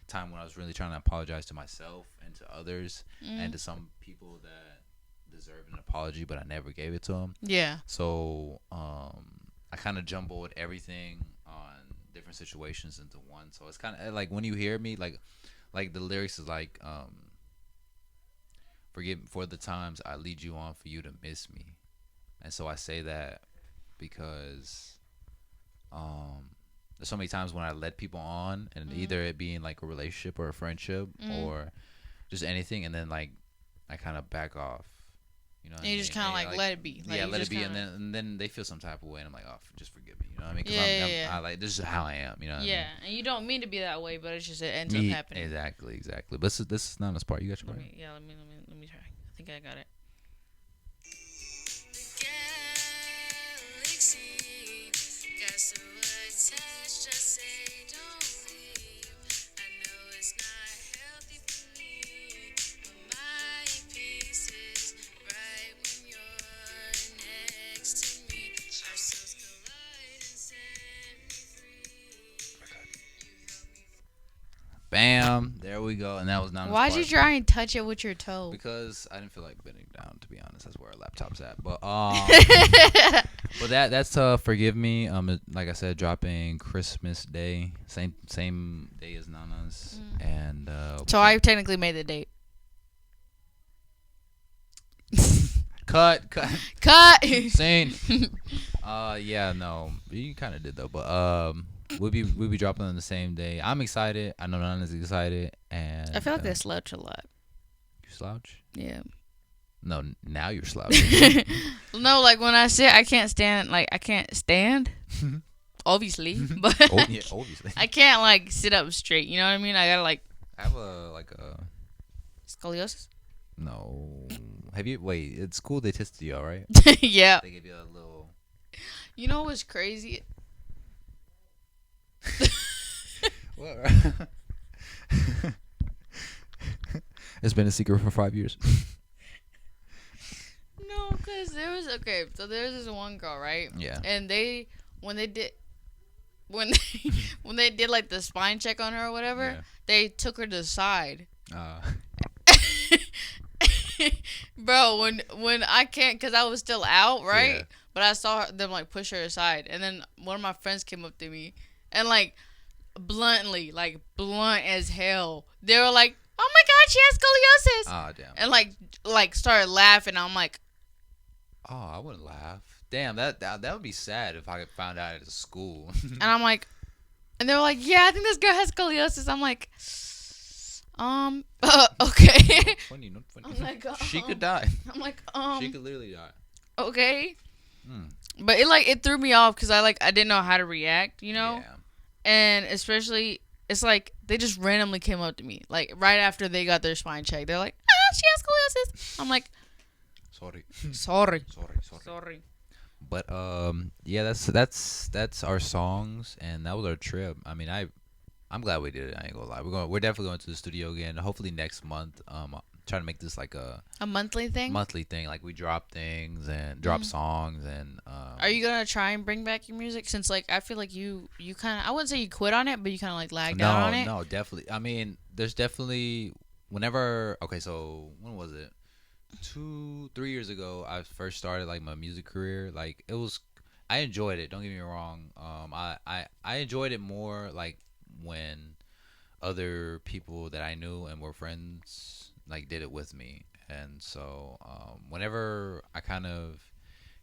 Speaker 1: time when I was really trying to apologize to myself and to others and to some people that deserve an apology, but I never gave it to them.
Speaker 2: Yeah.
Speaker 1: So I kind of jumbled everything on different situations into one. So it's kind of like when you hear me, like the lyrics is like, forgive for the times I lead you on for you to miss me. And so I say that because there's so many times when I led people on, and either it being like a relationship or a friendship or just anything, and then like I kind of back off. You know what
Speaker 2: And
Speaker 1: I
Speaker 2: you
Speaker 1: mean?
Speaker 2: just kind of like let it be. Like,
Speaker 1: Yeah,
Speaker 2: you
Speaker 1: let it
Speaker 2: just
Speaker 1: be,
Speaker 2: kinda,
Speaker 1: and then they feel some type of way, and I'm like, oh, just forgive me. You know what I mean? Because
Speaker 2: Yeah.
Speaker 1: I like, this is how I am. You know what
Speaker 2: Yeah, and you don't mean to be that way, but it's just it ends
Speaker 1: I
Speaker 2: up
Speaker 1: mean?
Speaker 2: happening.
Speaker 1: Exactly. But this is not this part. You got your
Speaker 2: Let
Speaker 1: part.
Speaker 2: me, yeah, let me try. I think I got it.
Speaker 1: Bam, there we go. And that was not.
Speaker 2: Why'd you try and touch it with your toe?
Speaker 1: Because I didn't feel like bending down. To be honest, that's where our laptop's at. But but that's forgive me. Like I said, dropping Christmas Day, same day as Nana's, and
Speaker 2: So I technically made the date.
Speaker 1: cut.
Speaker 2: Cut.
Speaker 1: Insane. Yeah, no, you kind of did though. But we'll be dropping on the same day. I'm excited. I know Nana's excited, and
Speaker 2: I feel like I slouch a lot.
Speaker 1: You slouch?
Speaker 2: Yeah.
Speaker 1: No, now you're slouching.
Speaker 2: No, like when I sit, I can't stand. Like I can't stand. Obviously, but
Speaker 1: Oh, yeah, obviously.
Speaker 2: I can't like sit up straight. You know what I mean? I gotta like
Speaker 1: I have a
Speaker 2: scoliosis.
Speaker 1: no. Have you wait? At school they tested you, all right?
Speaker 2: Yeah.
Speaker 1: They gave you a little.
Speaker 2: You know what's crazy?
Speaker 1: What? It's been a secret for 5 years.
Speaker 2: No, cause there was so there's this one girl, right?
Speaker 1: Yeah.
Speaker 2: And when they did when they did like the spine check on her or whatever,
Speaker 1: Yeah.
Speaker 2: they took her to the side.
Speaker 1: Uh,
Speaker 2: Bro, when I can't, cause I was still out, right?
Speaker 1: Yeah.
Speaker 2: But I saw them like push her aside, and then one of my friends came up to me and like bluntly, like blunt as hell, they were like, "Oh my God, she has scoliosis,"
Speaker 1: oh damn.
Speaker 2: and like started laughing. I'm like,
Speaker 1: Oh, I wouldn't laugh. Damn, that would be sad if I found out at school.
Speaker 2: and I'm like, and they were like, "Yeah, I think this girl has scoliosis." I'm like, okay.
Speaker 1: Funny, not funny.
Speaker 2: I'm like,
Speaker 1: She could die.
Speaker 2: I'm like,
Speaker 1: She could literally die.
Speaker 2: okay.
Speaker 1: Hmm.
Speaker 2: But it threw me off because I didn't know how to react, you know?
Speaker 1: Yeah.
Speaker 2: And especially, it's like, they just randomly came up to me. Like, right after they got their spine checked. They're like, she has scoliosis. I'm like,
Speaker 1: Sorry.
Speaker 2: sorry.
Speaker 1: Sorry. But yeah, that's our songs, and that was our trip. I mean, I'm glad we did it. I ain't gonna lie. We're definitely going to the studio again. Hopefully next month. Trying to make this like a
Speaker 2: monthly thing?
Speaker 1: monthly thing. Like we drop things and drop songs and.
Speaker 2: Are you gonna try and bring back your music? Since like I feel like you kind of, I wouldn't say you quit on it, but you kind of like lagged out on it.
Speaker 1: No, definitely. I mean, there's definitely whenever. Okay, so when was it? 3 years ago, I first started like my music career. Like it was, I enjoyed it. Don't get me wrong. I enjoyed it more like when other people that I knew and were friends like did it with me. And so whenever I kind of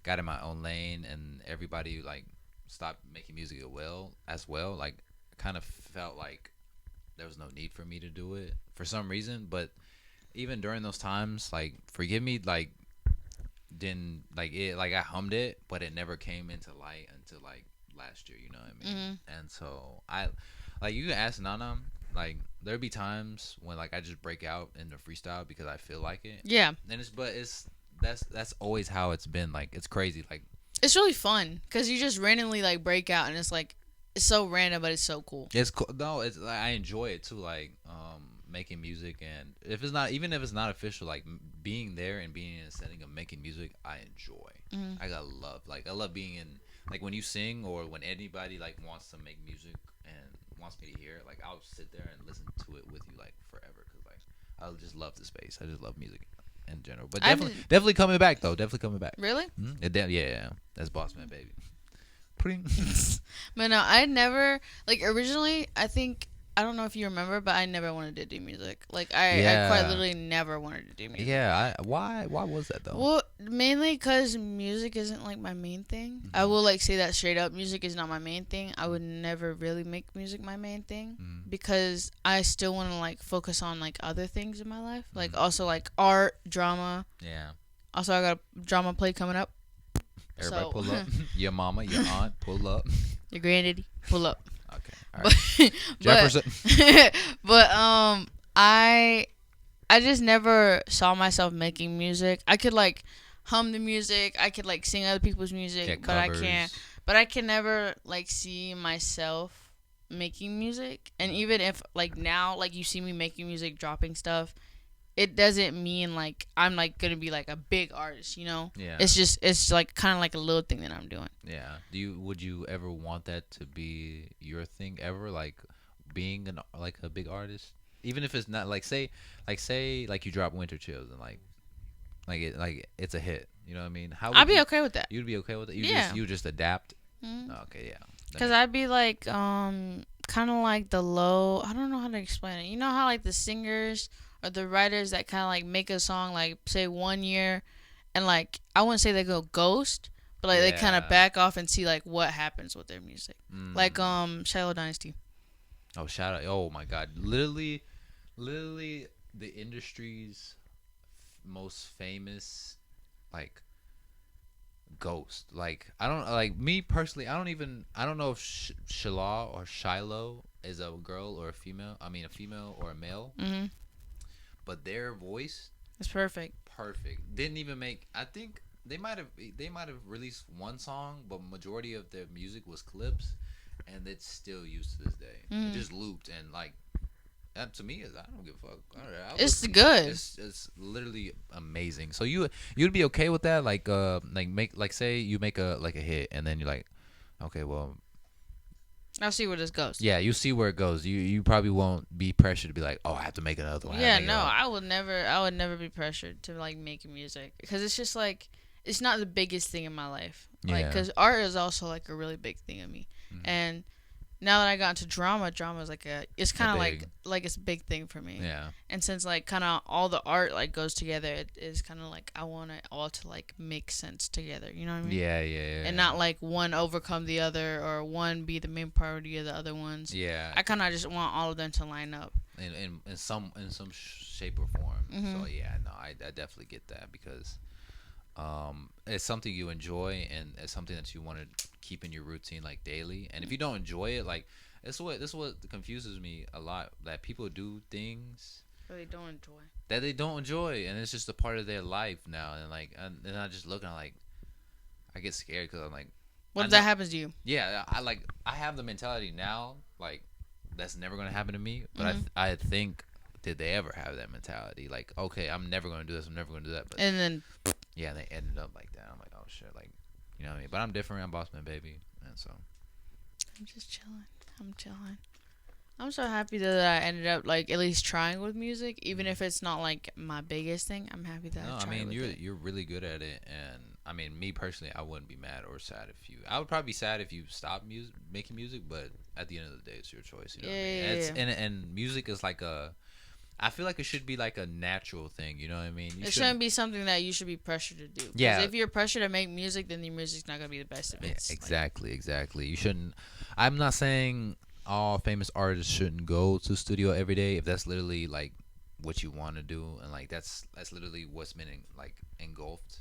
Speaker 1: got in my own lane and everybody like stopped making music as well, like I kind of felt like there was no need for me to do it for some reason. But even during those times, like forgive me, like didn't like it, like I hummed it, but it never came into light until like last year, you know what I mean? And so I like, you can ask Nana, like there'd be times when like I just break out into freestyle because I feel like it.
Speaker 2: Yeah.
Speaker 1: And it's that's always how it's been. Like it's crazy. Like
Speaker 2: It's really fun because you just randomly like break out, and it's like it's so random, but it's so cool.
Speaker 1: It's cool. No, it's like, I enjoy it too. Like making music, and if it's not, even if it's not official, like being there and being in a setting of making music, I enjoy.
Speaker 2: Mm-hmm.
Speaker 1: I love being in, like when you sing or when anybody like wants to make music and wants me to hear it. Like I'll sit there and listen to it with you like forever because like I just love the space. I just love music in general. But definitely coming back though. Definitely coming back.
Speaker 2: Really?
Speaker 1: Yeah, that's Bossman, baby.
Speaker 2: But no, I never like originally. I don't know if you remember, but I never wanted to do music. Like I quite literally never wanted to do music.
Speaker 1: Yeah, why was that though?
Speaker 2: Well, mainly because music isn't like my main thing.
Speaker 1: Mm-hmm.
Speaker 2: I will like say that straight up. Music is not my main thing. I would never really make music my main thing because I still want to like focus on like other things in my life, like also like art, drama.
Speaker 1: Yeah.
Speaker 2: Also, I got a drama play coming up.
Speaker 1: Everybody pull up. Your mama, your aunt, pull up.
Speaker 2: Your granddaddy, pull up.
Speaker 1: Okay. All right. Jefferson.
Speaker 2: But I just never saw myself making music. I could like hum the music. I could like sing other people's music, but I can't. But I can never like see myself making music. And even if like now, like you see me making music, dropping stuff, it doesn't mean like I'm like gonna be like a big artist, you know?
Speaker 1: Yeah.
Speaker 2: It's like kind of like a little thing that I'm doing.
Speaker 1: Yeah. Would you ever want that to be your thing ever? Like being like a big artist, even if it's not like say you drop Winter Chills and it's a hit. You know what I mean?
Speaker 2: I'd be okay with that.
Speaker 1: You'd be okay with it. You just adapt.
Speaker 2: Mm-hmm.
Speaker 1: Okay. Yeah.
Speaker 2: Because I'd be like kind of like the low. I don't know how to explain it. You know how like the singers or the writers that kind of like make a song like say 1 year, and like I wouldn't say they go ghost, but like they kind of back off and see like what happens with their music. Like Shiloh Dynasty.
Speaker 1: Oh, shout out! Oh my God! Literally, the industry's most famous, like, ghost. Like, I don't like me personally. I don't know if Shiloh is a girl or a female. I mean, a female or a male.
Speaker 2: Mm-hmm.
Speaker 1: But their voice
Speaker 2: is perfect.
Speaker 1: Didn't even make. I think they might have released one song, but majority of their music was clips, and it's still used to this day. It just looped and like that to me is I don't give a fuck.
Speaker 2: It's good.
Speaker 1: It's literally amazing. So you'd be okay with that? Like say you make a hit and then you're like, okay, well,
Speaker 2: I'll see where this goes.
Speaker 1: Yeah, you see where it goes. You probably won't be pressured to be like, oh, I have to make another one.
Speaker 2: Yeah, no, I would never be pressured to like make music because it's just like it's not the biggest thing in my life. Like, because art is also like a really big thing in me, and now that I got into drama is like it's kind of like it's a big thing for me.
Speaker 1: Yeah.
Speaker 2: And since like kind of all the art like goes together, it is kind of like I want it all to like make sense together. You know what I mean?
Speaker 1: Yeah.
Speaker 2: And not like one overcome the other or one be the main priority of the other ones.
Speaker 1: Yeah.
Speaker 2: I kind of just want all of them to line up.
Speaker 1: In some shape or form. So yeah, no, I definitely get that because it's something you enjoy and it's something that you want to keep in your routine like daily. And if you don't enjoy it, like this is what confuses me a lot, that people do things
Speaker 2: that
Speaker 1: they don't enjoy and it's just a part of their life now. And like and I just looking like I get scared because I'm like,
Speaker 2: what if that happens to you?
Speaker 1: Yeah, I have the mentality now like that's never gonna happen to me, but I think, did they ever have that mentality? Like, okay, I'm never gonna do this, I'm never gonna do that. But
Speaker 2: and then
Speaker 1: yeah, they ended up like that. I'm like, oh shit, like, you know what I mean? But I'm different. I'm Bossman, baby, and so
Speaker 2: I'm just chilling. I'm so happy that I ended up like at least trying with music, even if it's not like my biggest thing. I'm happy that I tried.
Speaker 1: I mean,
Speaker 2: with
Speaker 1: you're really good at it, and I mean, me personally, I wouldn't be mad or sad if you. I would probably be sad if you stopped making music, but at the end of the day, it's your choice. You know what I mean? And music is like I feel like it should be like a natural thing. You know what I mean?
Speaker 2: It shouldn't be something that you should be pressured to do.
Speaker 1: Yeah.
Speaker 2: If you're pressured to make music, then your music's not gonna be the best of it.
Speaker 1: Exactly. You shouldn't. I'm not saying all famous artists shouldn't go to studio every day if that's literally like what you want to do, and like that's literally what's been like engulfed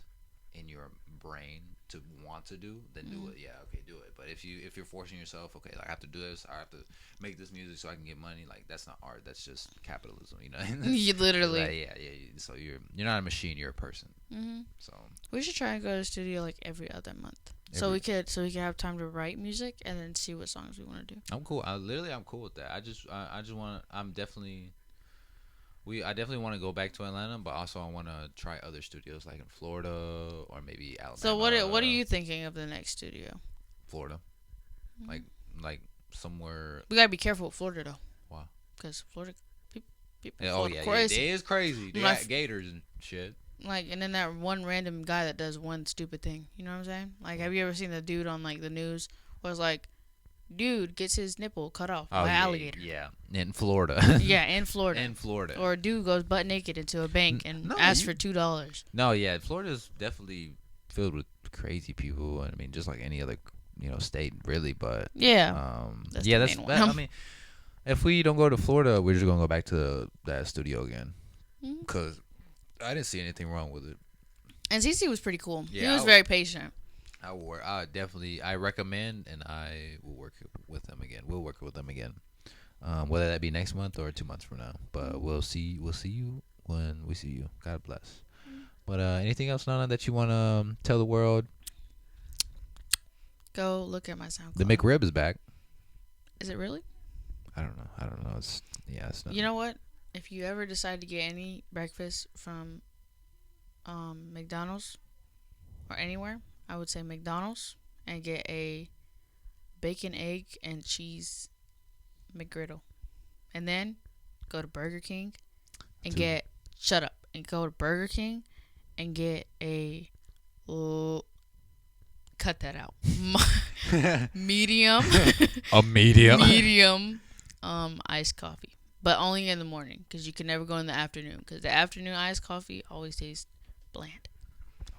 Speaker 1: in your brain to want to do, then do it. Yeah, okay, do it. But if you're forcing yourself, okay, like I have to do this, I have to make this music so I can get money, like that's not art, that's just capitalism, you know.
Speaker 2: You literally.
Speaker 1: Like, yeah. So you're not a machine, you're a person. So
Speaker 2: we should try and go to the studio like every other month. So we could have time to write music and then see what songs we want to do.
Speaker 1: I'm cool. I'm cool with that. I just want to. I definitely want to go back to Atlanta, but also I want to try other studios like in Florida or maybe Alabama.
Speaker 2: So what are you thinking of the next studio?
Speaker 1: Florida, like somewhere.
Speaker 2: We gotta be careful with Florida though.
Speaker 1: Why?
Speaker 2: Because Florida people.
Speaker 1: Yeah, crazy. It is crazy. They got gators and shit.
Speaker 2: Like, and then that one random guy that does one stupid thing. You know what I'm saying? Like, have you ever seen the dude on like the news was like, dude gets his nipple cut off by alligator?
Speaker 1: Yeah, in Florida.
Speaker 2: Yeah, in Florida.
Speaker 1: In Florida.
Speaker 2: Or a dude goes butt naked into a bank and asks for $2.
Speaker 1: No, yeah, Florida's definitely filled with crazy people. I mean, just like any other state, really. But
Speaker 2: yeah,
Speaker 1: that's I mean, if we don't go to Florida, we're just gonna go back to that studio again because I didn't see anything wrong with it.
Speaker 2: And CC was pretty cool.
Speaker 1: Yeah,
Speaker 2: he was very patient.
Speaker 1: I recommend, and I will work with them again. We'll work with them again, whether that be next month or 2 months from now. But we'll see you when we see you. God bless. But anything else, Nana, that you want to tell the world?
Speaker 2: Go look at my SoundCloud.
Speaker 1: The McRib is back.
Speaker 2: Is it really?
Speaker 1: I don't know. It's not.
Speaker 2: You know what? If you ever decide to get any breakfast from McDonald's or anywhere, I would say McDonald's and get a bacon, egg, and cheese McGriddle. And then go to Burger King and go to Burger King and get a cut that out. Medium.
Speaker 1: A medium.
Speaker 2: Medium iced coffee. But only in the morning, because you can never go in the afternoon, because the afternoon iced coffee always tastes bland.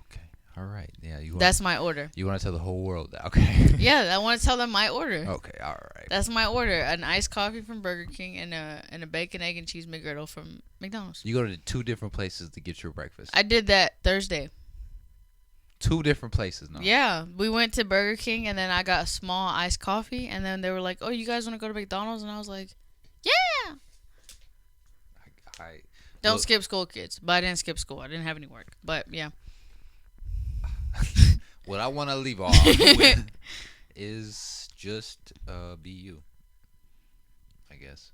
Speaker 1: Okay. All right. Yeah.
Speaker 2: That's my order.
Speaker 1: You want to tell the whole world that? Okay.
Speaker 2: Yeah, I want to tell them my order.
Speaker 1: Okay. All right.
Speaker 2: That's my order: an iced coffee from Burger King and a bacon, egg, and cheese McGriddle from McDonald's.
Speaker 1: You go to 2 different places to get your breakfast.
Speaker 2: I did that Thursday.
Speaker 1: 2 different places, no?
Speaker 2: Yeah, we went to Burger King and then I got a small iced coffee, and then they were like, "Oh, you guys want to go to McDonald's?" And I was like, "Yeah." Don't skip school, kids. But I didn't skip school. I didn't have any work. But yeah.
Speaker 1: What I want to leave off with is just be you, I guess.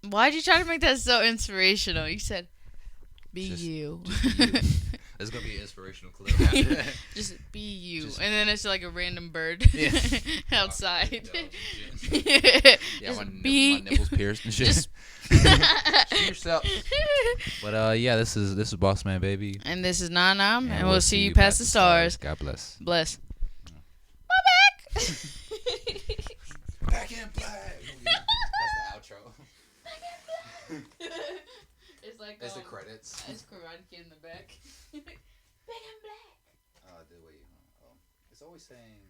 Speaker 2: Why'd you try to make that so inspirational? You said, be
Speaker 1: Just
Speaker 2: you.
Speaker 1: be you. There's going to be an inspirational clip after that.
Speaker 2: Just be you. And then it's like a random bird outside.
Speaker 1: Yeah, my nipples pierced and shit.
Speaker 2: Just
Speaker 1: see yourself. But yeah, this is Bossman, baby.
Speaker 2: And this is Nanam, and we'll see you past the stars.
Speaker 1: God bless.
Speaker 2: Bless. My back.
Speaker 1: Back in black. That's the outro.
Speaker 2: It's like
Speaker 1: it's the credits.
Speaker 2: It's Karate Kid in the back. Back in black.
Speaker 1: Wait. It's always saying.